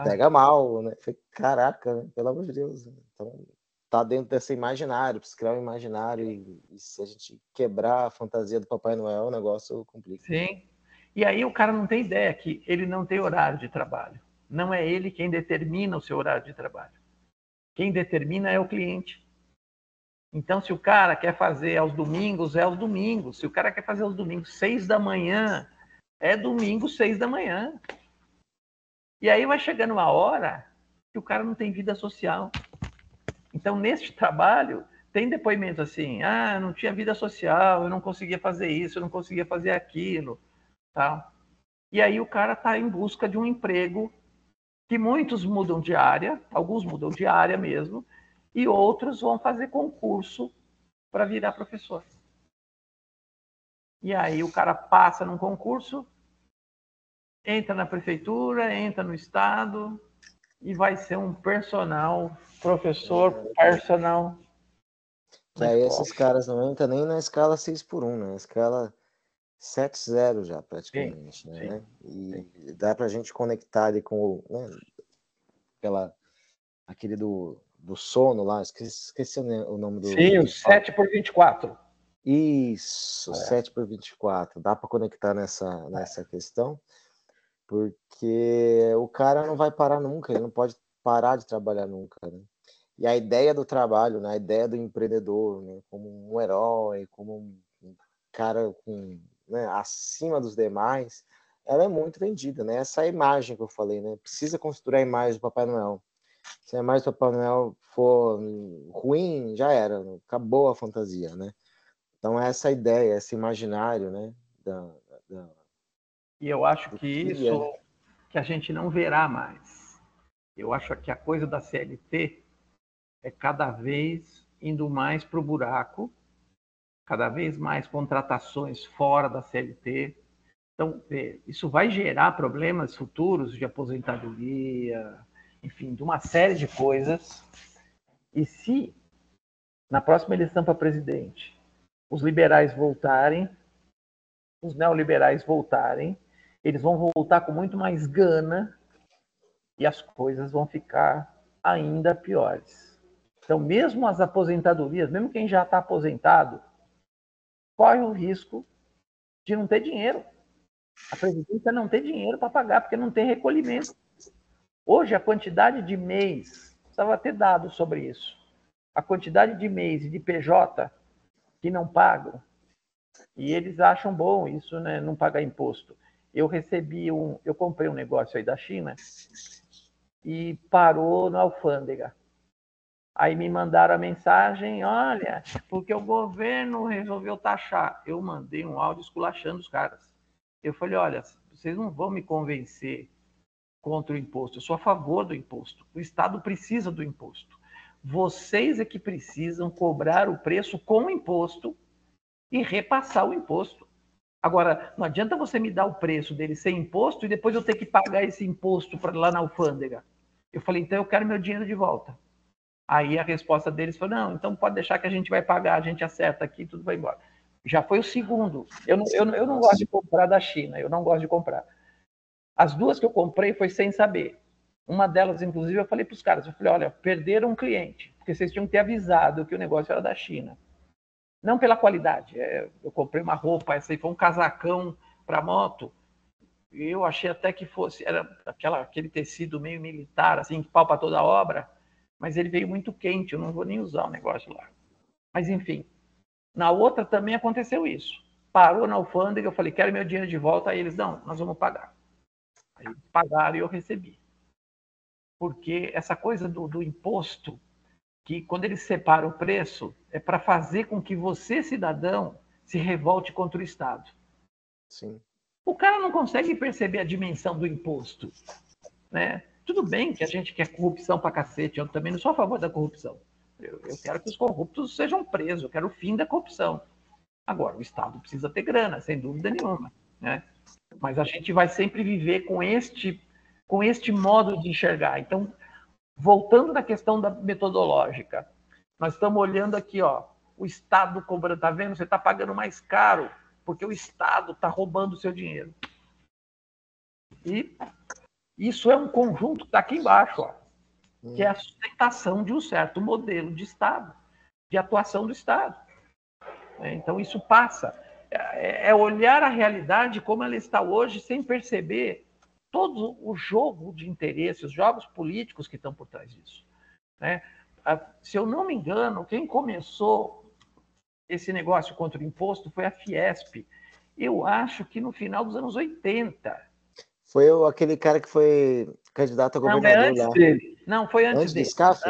pega mal, né? Caraca, né? Pelo amor de Deus. Então, tá dentro desse imaginário, precisa criar um imaginário e se a gente quebrar a fantasia do Papai Noel, o negócio complica. Sim. E aí o cara não tem ideia que ele não tem horário de trabalho. Não é ele quem determina o seu horário de trabalho. Quem determina é o cliente. Então, se o cara quer fazer aos domingos, é aos domingos. Se o cara quer fazer aos domingos 6 da manhã, é domingo 6 da manhã. E aí vai chegando uma hora que o cara não tem vida social. Então, neste trabalho, tem depoimentos assim, não tinha vida social, eu não conseguia fazer isso, eu não conseguia fazer aquilo. Tá? E aí o cara está em busca de um emprego que muitos mudam de área, alguns mudam de área mesmo, e outros vão fazer concurso para virar professor. E aí o cara passa num concurso, entra na prefeitura, entra no estado e vai ser um professor personal. Que aí esses caras não entram nem na escala 6x1, né? Na escala 7-0 já, praticamente, sim, né? Sim. E dá pra gente conectar ali com aquele do sono lá, esqueci o nome do... Sim, o 7x24. Isso, 7x24. Dá para conectar nessa questão, porque o cara não vai parar nunca, ele não pode parar de trabalhar nunca, né? E a ideia do trabalho, né? A ideia do empreendedor, né? Como um herói, como um cara né? Acima dos demais, ela é muito vendida, né? Essa imagem que eu falei, né? Precisa construir a imagem do Papai Noel. Se a imagem do Papai Noel for ruim, já era, acabou a fantasia, né? Então, essa ideia, esse imaginário, né? E eu acho que isso é. que a gente não verá mais. Eu acho que a coisa da CLT é cada vez indo mais para o buraco, cada vez mais contratações fora da CLT, Então, isso vai gerar problemas futuros de aposentadoria, enfim, de uma série de coisas. E se, na próxima eleição para presidente, os liberais voltarem, os neoliberais voltarem, eles vão voltar com muito mais gana e as coisas vão ficar ainda piores. Então, mesmo as aposentadorias, mesmo quem já está aposentado, corre o risco de não ter dinheiro. A Previdência não tem dinheiro para pagar, porque não tem recolhimento. Hoje, a quantidade de MEIs, precisava ter dados sobre isso, a quantidade de MEIs e de PJ que não pagam, e eles acham bom isso, né, não pagar imposto. Eu comprei um negócio aí da China e parou na alfândega. Aí me mandaram a mensagem, olha, porque o governo resolveu taxar. Eu mandei um áudio esculachando os caras. Eu falei, olha, vocês não vão me convencer contra o imposto, eu sou a favor do imposto. O Estado precisa do imposto. Vocês é que precisam cobrar o preço com o imposto e repassar o imposto. Agora, não adianta você me dar o preço dele sem imposto e depois eu ter que pagar esse imposto para lá na alfândega. Eu falei, então eu quero meu dinheiro de volta. Aí a resposta deles foi, não, então pode deixar que a gente vai pagar, a gente acerta aqui, tudo vai embora. Já foi o segundo. Eu não gosto de comprar da China, eu não gosto de comprar. As duas que eu comprei foi sem saber. Uma delas, inclusive, eu falei para os caras, eu falei, olha, perderam um cliente, porque vocês tinham que ter avisado que o negócio era da China. Não pela qualidade. Eu comprei uma roupa, essa aí foi um casacão para moto, e eu achei até que fosse, era aquele tecido meio militar, assim, que pau para toda a obra, mas ele veio muito quente, eu não vou nem usar o negócio lá. Mas, enfim, na outra também aconteceu isso. Parou na alfândega, eu falei, quero meu dinheiro de volta, aí eles, não, nós vamos pagar. Aí eles pagaram e eu recebi. Porque essa coisa do imposto, que quando eles separam o preço, é para fazer com que você, cidadão, se revolte contra o Estado. Sim. O cara não consegue perceber a dimensão do imposto, né? Tudo bem que a gente quer corrupção pra cacete, eu também não sou a favor da corrupção. Eu quero que os corruptos sejam presos, eu quero o fim da corrupção. Agora, o Estado precisa ter grana, sem dúvida nenhuma, né? Mas a gente vai sempre viver com este modo de enxergar. Então, voltando na questão da metodológica, nós estamos olhando aqui, ó, o Estado cobrando, tá vendo? Você está pagando mais caro, porque o Estado está roubando o seu dinheiro. E isso é um conjunto que está aqui embaixo, ó, que é a sustentação de um certo modelo de Estado, de atuação do Estado. Então, isso passa. É olhar a realidade como ela está hoje, sem perceber todo o jogo de interesses, os jogos políticos que estão por trás disso. Né? Se eu não me engano, quem começou esse negócio contra o imposto foi a Fiesp. Eu acho que no final dos anos 80. Foi aquele cara que foi candidato a governador lá. Não, é antes dele. Não, foi antes dele. Do SCAF?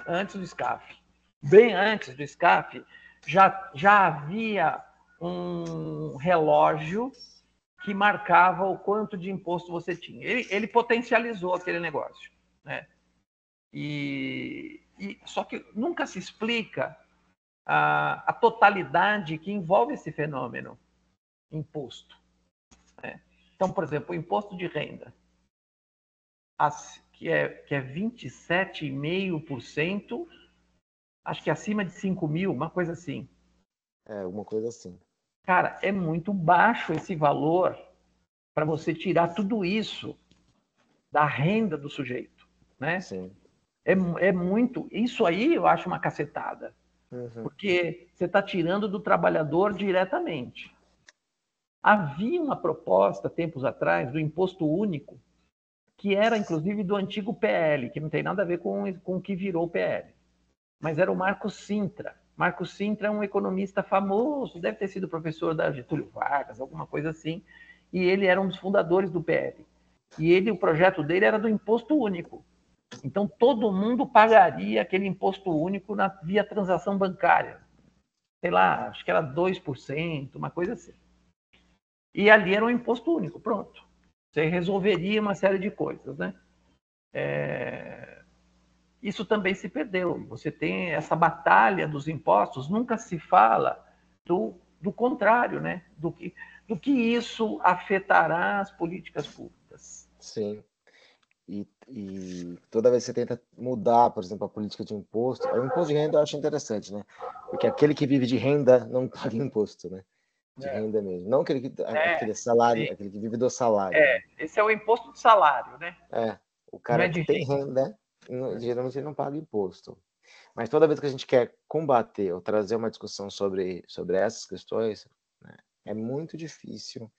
Antes do SCAF. Bem antes do SCAF, já havia um relógio que marcava o quanto de imposto você tinha. Ele potencializou aquele negócio, né? Só que nunca se explica a totalidade que envolve esse fenômeno, imposto. Né? Então, por exemplo, o imposto de renda, que é 27,5%, acho que acima de 5 mil, uma coisa assim. Uma coisa assim. Cara, é muito baixo esse valor para você tirar tudo isso da renda do sujeito, né? Sim. É muito... Isso aí eu acho uma cacetada. Porque você está tirando do trabalhador diretamente. Havia uma proposta, tempos atrás, do imposto único, que era, inclusive, do antigo PL, que não tem nada a ver com o que virou o PL. Mas era o Marcos Sintra. Marcos Sintra é um economista famoso, deve ter sido professor da Getúlio Vargas, alguma coisa assim, e ele era um dos fundadores do PL. E o projeto dele era do imposto único. Então, todo mundo pagaria aquele imposto único via transação bancária. Sei lá, acho que era 2%, uma coisa assim. E ali era um imposto único, pronto. Você resolveria uma série de coisas, né? Isso também se perdeu. Você tem essa batalha dos impostos, nunca se fala do contrário, né? do que isso afetará as políticas públicas. Sim. E toda vez que você tenta mudar, por exemplo, a política de imposto, o imposto de renda eu acho interessante, né? Porque aquele que vive de renda não paga imposto, né? De renda mesmo. Não aquele salário, sim. aquele que vive do salário. Né? Esse é o imposto de salário, né? O Não cara é que de tem renda, geralmente ele não paga imposto. Mas toda vez que a gente quer combater ou trazer uma discussão sobre essas questões, né, é muito difícil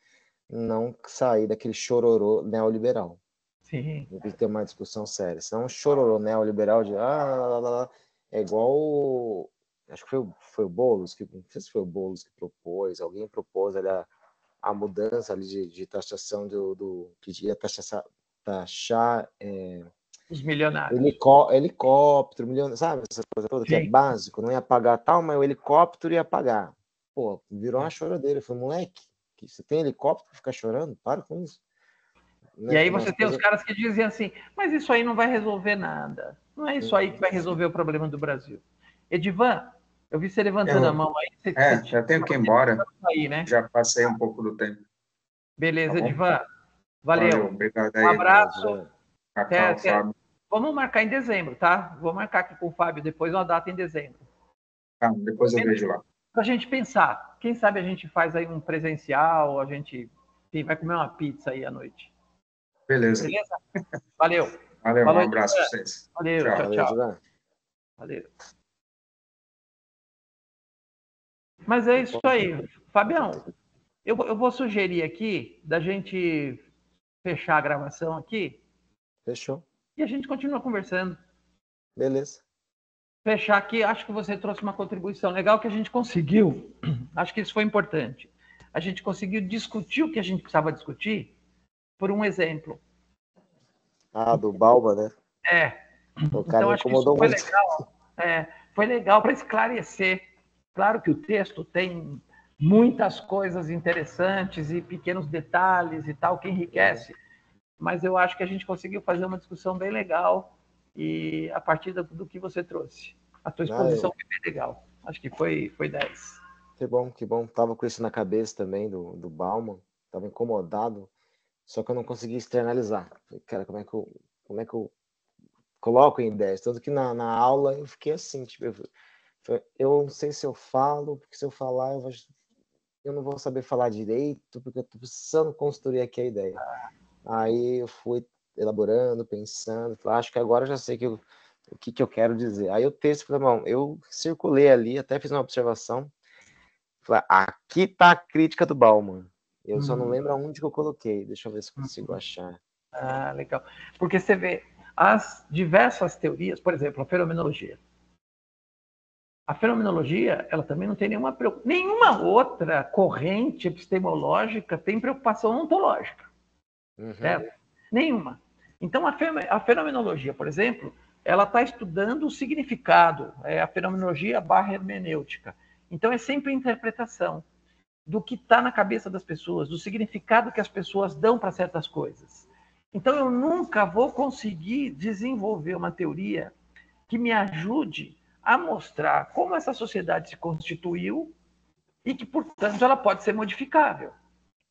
não sair daquele chororô neoliberal. Sim. Tem que ter uma discussão séria. Senão um chororô neoliberal de é igual. Acho que foi o Boulos, não sei se foi o Boulos que propôs, alguém propôs ali a mudança ali de taxação que ia taxar Os milionários. helicóptero, sabe? Essa coisa toda que é básico, não ia pagar tal, mas o helicóptero ia pagar. Pô, virou uma choradeira. Eu falei, moleque, que você tem helicóptero, fica chorando? Para com isso. E aí você tem os caras que dizem assim, mas isso aí não vai resolver nada. Não é isso aí que vai resolver o problema do Brasil. Edivan, eu vi você levantando a mão aí. Já tenho que ir embora. Aí, né? Já passei um pouco do tempo. Beleza, Tá Edivan. Valeu. Obrigado Um aí. abraço. Cacau, Fábio. Vamos marcar em dezembro, tá? Vou marcar aqui com o Fábio depois uma data em dezembro. Tá, depois eu vejo lá. Pra gente pensar. Quem sabe a gente faz aí um presencial, a gente vai comer uma pizza aí à noite. Beleza. Valeu. Valeu, um abraço para vocês. Valeu, tchau. Valeu. Mas é isso aí. Fabião, eu vou sugerir aqui da gente fechar a gravação aqui. Fechou. E a gente continua conversando. Beleza. Fechar aqui, acho que você trouxe uma contribuição legal que a gente conseguiu. Acho que isso foi importante. A gente conseguiu discutir o que a gente precisava discutir por um exemplo. Do Balba, né? O cara então, acho que isso foi muito. Legal. Foi legal para esclarecer. Claro que o texto tem muitas coisas interessantes e pequenos detalhes e tal que enriquece, mas eu acho que a gente conseguiu fazer uma discussão bem legal e a partir do que você trouxe. A tua exposição foi bem legal. Acho que foi 10. Que bom. Tava com isso na cabeça também do Bauman. Tava incomodado, só que eu não conseguia externalizar. Falei, cara, como é que eu coloco em 10? Tanto que na aula eu fiquei assim, tipo, eu não sei se eu falo, porque se eu falar eu não vou saber falar direito, porque eu tô precisando construir aqui a ideia. Aí eu fui elaborando, pensando, falei, acho que agora eu já sei o que eu quero dizer. Aí o texto, falei, eu circulei ali, até fiz uma observação, falei, aqui tá a crítica do Bauman. Eu só não lembro aonde que eu coloquei, deixa eu ver se consigo achar. Legal. Porque você vê as diversas teorias, por exemplo, a fenomenologia. A fenomenologia, ela também não tem nenhuma outra corrente epistemológica tem preocupação ontológica. Certo? Nenhuma. Então, a fenomenologia, por exemplo, ela está estudando o significado, a fenomenologia / hermenêutica. Então, é sempre a interpretação do que está na cabeça das pessoas, do significado que as pessoas dão para certas coisas. Então, eu nunca vou conseguir desenvolver uma teoria que me ajude a mostrar como essa sociedade se constituiu e que, portanto, ela pode ser modificável,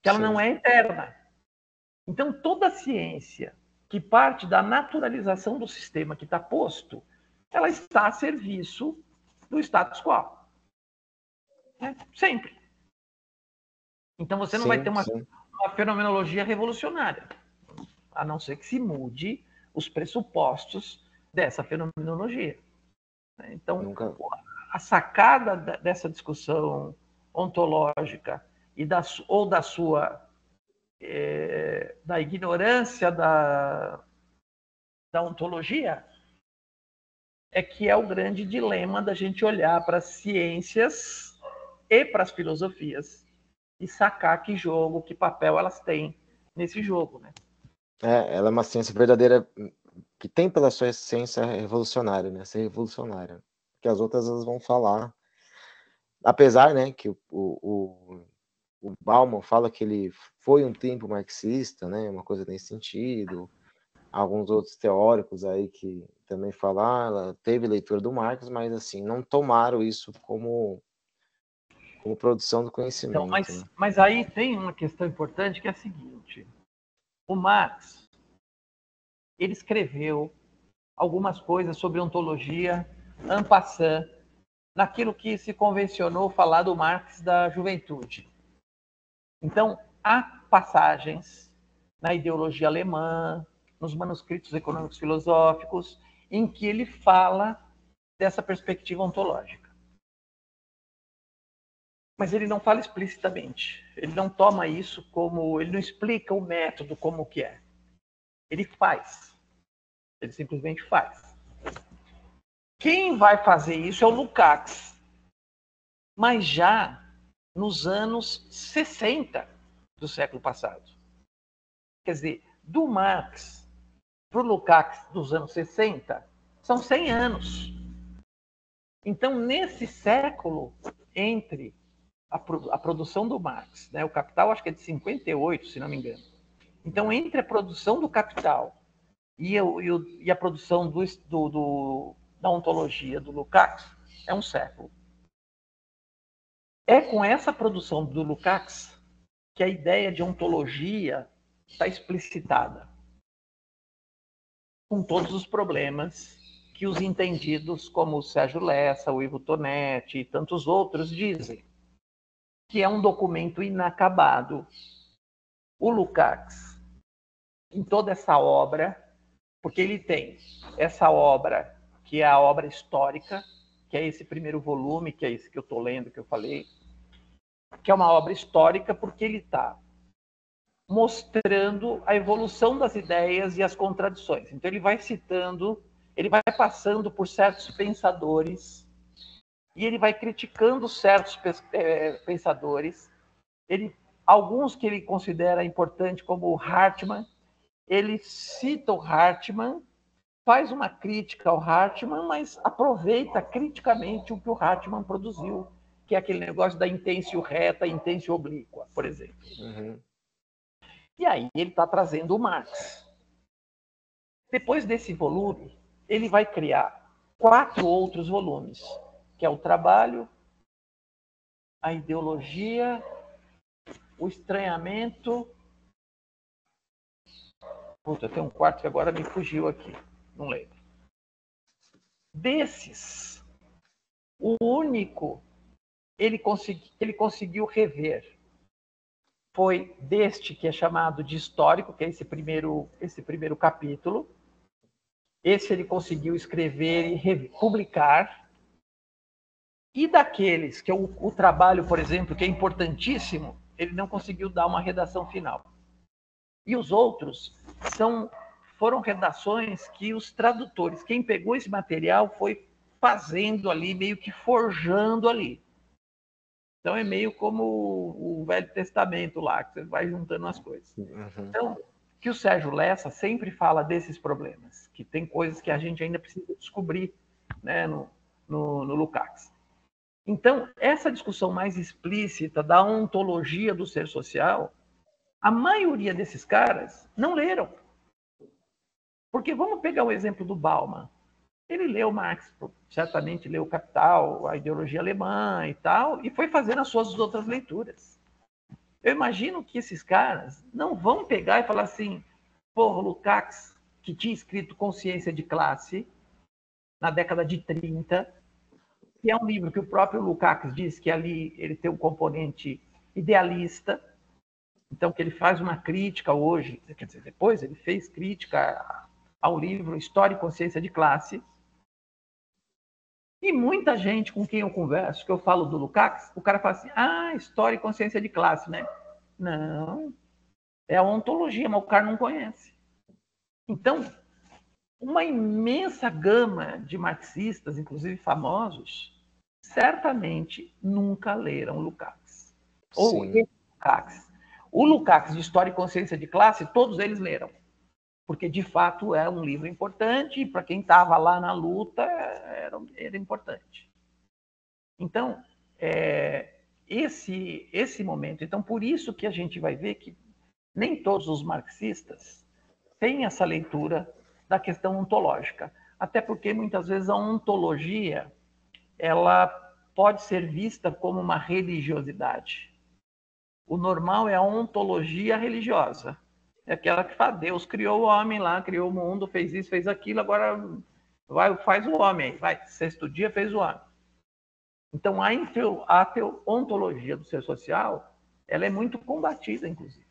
que ela não é eterna. Então, toda ciência que parte da naturalização do sistema que está posto, ela está a serviço do status quo. Sempre. Então, você não vai ter uma fenomenologia revolucionária, a não ser que se mude os pressupostos dessa fenomenologia. Então, a sacada dessa discussão ontológica ou da sua da ignorância da ontologia é que é o grande dilema da gente olhar para as ciências e para as filosofias e sacar que jogo, que papel elas têm nesse jogo, né? Ela é uma ciência verdadeira que tem pela sua essência revolucionária, né? Ser revolucionária. Porque as outras elas vão falar, apesar, né, que o Bauman fala que ele foi um tempo marxista, né? Uma coisa nesse sentido. Alguns outros teóricos aí que também falaram, teve leitura do Marx, mas assim, não tomaram isso como Como produção do Então, conhecimento. Né? mas aí tem uma questão importante que é a seguinte. O Marx, ele escreveu algumas coisas sobre ontologia en passant, naquilo que se convencionou falar do Marx da juventude. Então, há passagens na ideologia alemã, nos manuscritos econômicos filosóficos, em que ele fala dessa perspectiva ontológica. Mas ele não fala explicitamente. Ele não toma isso como... Ele não explica o método como que é. Ele faz. Ele simplesmente faz. Quem vai fazer isso é o Lukács. Mas já nos anos 60 do século passado. Quer dizer, do Marx para o Lukács dos anos 60, são 100 anos. Então, nesse século, entre a produção do Marx, né, o Capital acho que é de 58, se não me engano. Então, entre a produção do Capital e a produção da ontologia do Lukács, é um século. É com essa produção do Lukács que a ideia de ontologia está explicitada, com todos os problemas que os entendidos, como o Sérgio Lessa, o Ivo Tonetti e tantos outros, dizem, que é um documento inacabado. O Lukács, em toda essa obra, porque ele tem essa obra, que é a obra histórica, que é esse primeiro volume, que é esse que eu estou lendo, que eu falei, que é uma obra histórica porque ele está mostrando a evolução das ideias e as contradições. Então ele vai citando, ele vai passando por certos pensadores e ele vai criticando certos pensadores. Alguns que ele considera importante, como o Hartmann, ele cita o Hartmann, faz uma crítica ao Hartmann, mas aproveita criticamente o que o Hartmann produziu, que é aquele negócio da intensio reta, intensio oblíqua, por exemplo. Uhum. E aí ele está trazendo o Marx. Depois desse volume, ele vai criar 4 outros volumes, que é o trabalho, a ideologia, o estranhamento... Puta, tem um quarto que agora me fugiu aqui, não lembro. Desses, o único ele conseguiu rever foi deste que é chamado de histórico, que é esse primeiro capítulo. Esse ele conseguiu escrever e publicar. E daqueles, que é o trabalho, por exemplo, que é importantíssimo, ele não conseguiu dar uma redação final. E os outros foram redações que os tradutores, quem pegou esse material foi fazendo ali, meio que forjando ali. Então é meio como o Velho Testamento lá, que você vai juntando as coisas. Uhum. Então, que o Sérgio Lessa sempre fala desses problemas, que tem coisas que a gente ainda precisa descobrir, né, no Lukács. Então, essa discussão mais explícita da ontologia do ser social, a maioria desses caras não leram. Porque vamos pegar o exemplo do Bauman. Ele leu Marx, certamente leu Capital, a ideologia alemã e tal, e foi fazendo as suas outras leituras. Eu imagino que esses caras não vão pegar e falar assim, porra, Lukács, que tinha escrito Consciência de Classe, na década de 30, que é um livro que o próprio Lukács diz que ali ele tem um componente idealista, então que ele faz uma crítica hoje, quer dizer, depois ele fez crítica ao livro História e Consciência de Classe. E muita gente com quem eu converso, que eu falo do Lukács, o cara fala assim, História e Consciência de Classe, né? Não, é a ontologia, mas o cara não conhece. Então, uma imensa gama de marxistas, inclusive famosos, certamente nunca leram Lukács. Ou Lukács. O Lukács de História e Consciência de Classe, todos eles leram. Porque, de fato, é um livro importante e, para quem estava lá na luta, era importante. Então, esse momento... Então, por isso que a gente vai ver que nem todos os marxistas têm essa leitura da questão ontológica. Até porque, muitas vezes, a ontologia ela pode ser vista como uma religiosidade. O normal é a ontologia religiosa. É aquela que fala, Deus criou o homem lá, criou o mundo, fez isso, fez aquilo, agora faz o homem. Vai, sexto dia fez o homem. Então, a ontologia do ser social, ela é muito combatida, inclusive.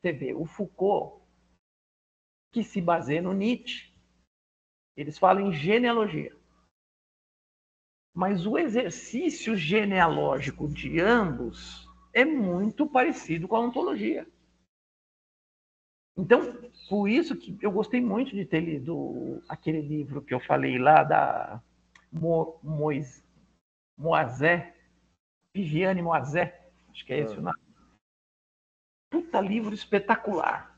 Você vê, o Foucault, que se baseia no Nietzsche, eles falam em genealogia. Mas o exercício genealógico de ambos é muito parecido com a ontologia. Então, por isso que eu gostei muito de ter lido aquele livro que eu falei lá da Moisés, Viviane Moisés, acho que é esse o nome. Puta livro espetacular.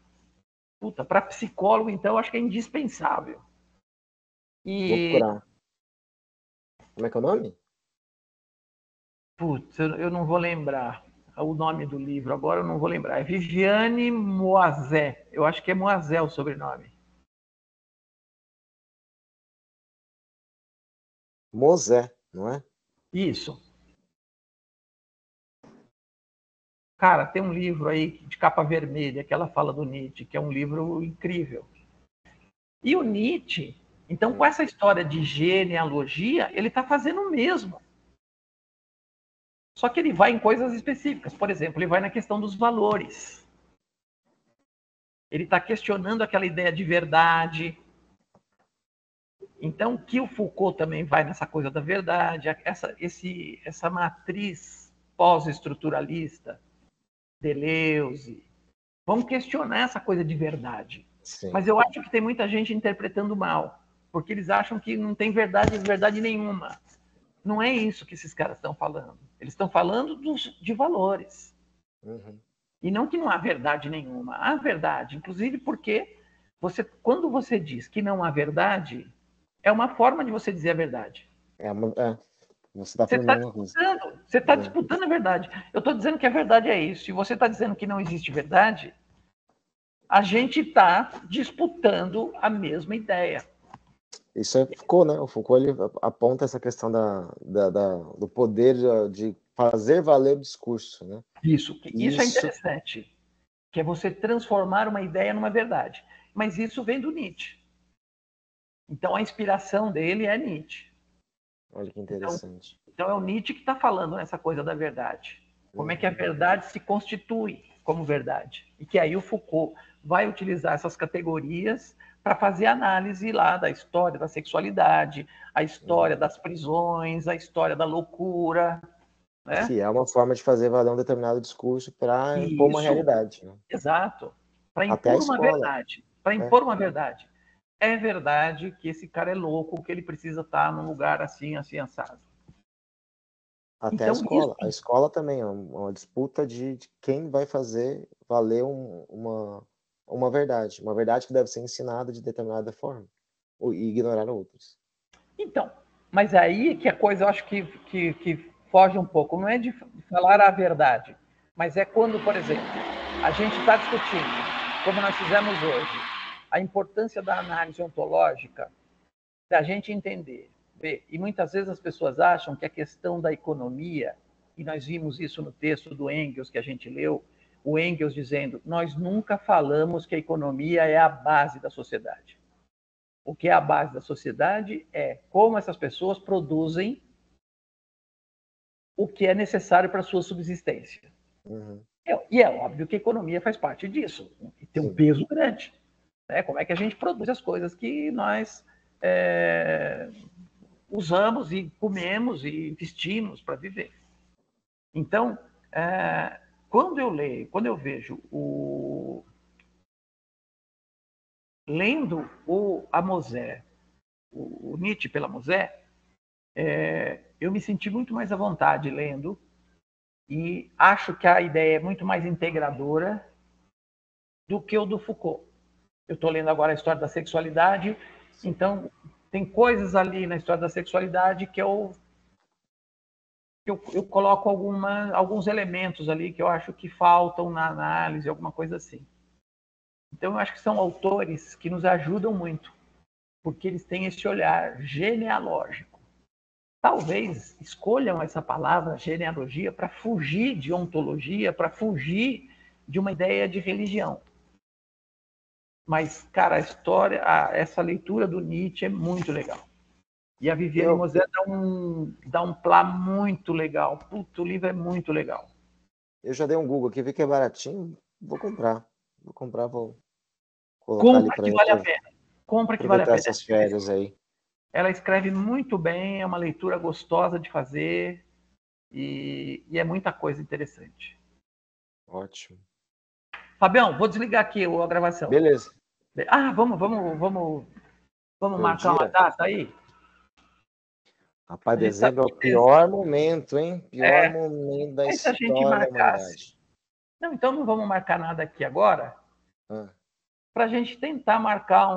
Puta, para psicólogo, então, acho que é indispensável. Vou procurar. Como é que é o nome? Putz, eu não vou lembrar o nome do livro, agora eu não vou lembrar. É Viviane Moisés. Eu acho que é Moisés o sobrenome. Mosé, não é? Isso. Cara, tem um livro aí de capa vermelha que ela fala do Nietzsche, que é um livro incrível. E o Nietzsche, então, com essa história de genealogia, ele está fazendo o mesmo. Só que ele vai em coisas específicas. Por exemplo, ele vai na questão dos valores. Ele está questionando aquela ideia de verdade. Então, que o Foucault também vai nessa coisa da verdade, essa matriz pós-estruturalista, Deleuze, vamos questionar essa coisa de verdade. Sim. Mas eu acho que tem muita gente interpretando mal, porque eles acham que não tem verdade nenhuma. Não é isso que esses caras estão falando. Eles estão falando de valores. Uhum. E não que não há verdade nenhuma. Há verdade, inclusive porque quando você diz que não há verdade, é uma forma de você dizer a verdade. Você está falando alguma coisa. Você está disputando a verdade. Eu estou dizendo que a verdade é isso. E você está dizendo que não existe verdade, a gente está disputando a mesma ideia. Isso é Foucault, né? O Foucault ele aponta essa questão do poder de fazer valer o discurso, né? Isso é interessante, que é você transformar uma ideia numa verdade. Mas isso vem do Nietzsche. Então a inspiração dele é Nietzsche. Olha que interessante. Então é o Nietzsche que está falando nessa coisa da verdade. Como é que a verdade se constitui como verdade. E que aí o Foucault vai utilizar essas categorias para fazer análise lá da história da sexualidade, a história das prisões, a história da loucura. Né? Que é uma forma de fazer valer um determinado discurso para impor uma realidade. Né? Exato. Para Até a impor uma escola. verdade. Para impor uma verdade. É verdade que esse cara é louco, que ele precisa estar num lugar assim, assim, assado. Até então, a escola. A escola também é uma disputa de quem vai fazer valer uma verdade. Uma verdade que deve ser ensinada de determinada forma. E ignorar outras. Então, mas aí que a coisa eu acho que foge um pouco. Não é de falar a verdade, mas é quando, por exemplo, a gente está discutindo, como nós fizemos hoje, a importância da análise ontológica, da gente entender. E muitas vezes as pessoas acham que a questão da economia, e nós vimos isso no texto do Engels que a gente leu, o Engels dizendo, nós nunca falamos que a economia é a base da sociedade. O que é a base da sociedade é como essas pessoas produzem o que é necessário para a sua subsistência. Uhum. E é óbvio que a economia faz parte disso, e tem um peso grande. Né? Como é que a gente produz as coisas que nós usamos e comemos e vestimos para viver. Então, quando eu vejo lendo a Mosé, o Nietzsche pela Mosé, eu me senti muito mais à vontade lendo e acho que a ideia é muito mais integradora do que o do Foucault. Eu estou lendo agora a história da sexualidade, então tem coisas ali na história da sexualidade que eu coloco alguns elementos ali que eu acho que faltam na análise, alguma coisa assim. Então, eu acho que são autores que nos ajudam muito, porque eles têm esse olhar genealógico. talvez escolham essa palavra genealogia para fugir de ontologia, para fugir de uma ideia de religião. Mas, cara, a história, essa leitura do Nietzsche é muito legal. E a Viviane Mosé dá um plá muito legal. Puta, o livro é muito legal. Eu já dei um Google aqui, vi que é baratinho, vou comprar. Vou comprar, vou colocar Compra ali para que vale a pena. Compra que vale a aproveitar pena. essas férias aí. Ela escreve muito bem, é uma leitura gostosa de fazer e é muita coisa interessante. Ótimo. Fabião, vou desligar aqui a gravação. Beleza. Vamos Meu marcar uma dia. data aí? Rapaz, A gente tá dezembro é o pior momento, hein? Pior momento da Mas se a gente história da marcasse. humanidade. Não, então não vamos marcar nada aqui agora. Ah, Para a gente tentar marcar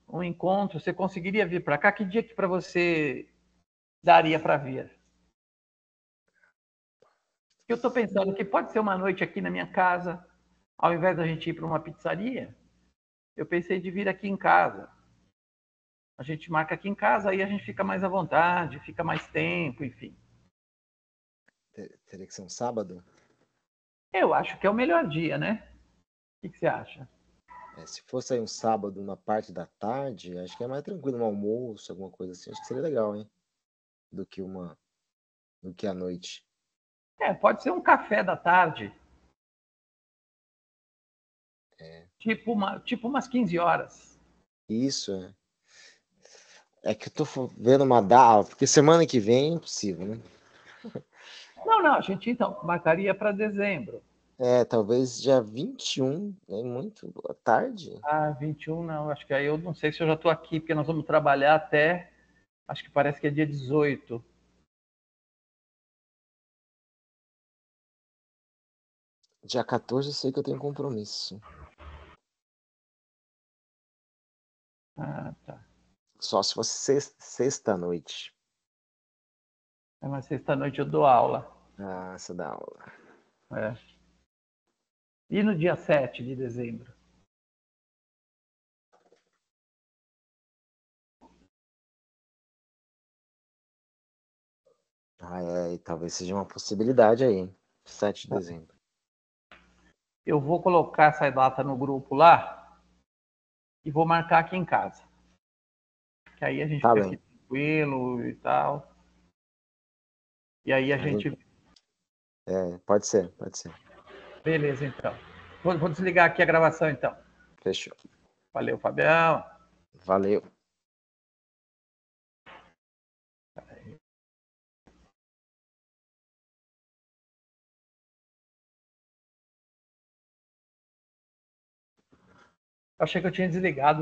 um encontro. Você conseguiria vir para cá? Que dia que para você daria para vir? Eu estou pensando que pode ser uma noite aqui na minha casa, ao invés da gente ir para uma pizzaria. Eu pensei de vir aqui em casa. A gente marca aqui em casa, aí a gente fica mais à vontade, fica mais tempo, enfim. teria que ser um sábado? Eu acho que é o melhor dia, né? O que você acha? Se fosse aí um sábado na parte da tarde, acho que é mais tranquilo, um almoço, alguma coisa assim. Acho que seria legal, hein? Do que a noite. Pode ser um café da tarde. Tipo umas 15 horas. Isso, é. É que eu tô vendo uma data, porque semana que vem é impossível, né? Não, a gente então marcaria para dezembro. Talvez dia 21, é muito à tarde. 21 não, acho que aí eu não sei se eu já estou aqui, porque nós vamos trabalhar até, acho que parece que é dia 18. Dia 14 eu sei que eu tenho compromisso. Tá. Só se fosse sexta-noite. Mas sexta-noite eu dou aula. Você dá aula. É. E no dia 7 de dezembro? E talvez seja uma possibilidade aí, hein? 7 de dezembro. Eu vou colocar essa data no grupo lá e vou marcar aqui em casa. Que aí a gente Tá fica bem. aqui tranquilo e tal. E aí a gente. Pode ser, pode ser. Beleza, então. Vou desligar aqui a gravação, então. Fechou. Valeu, Fabião. Valeu. Achei que eu tinha desligado.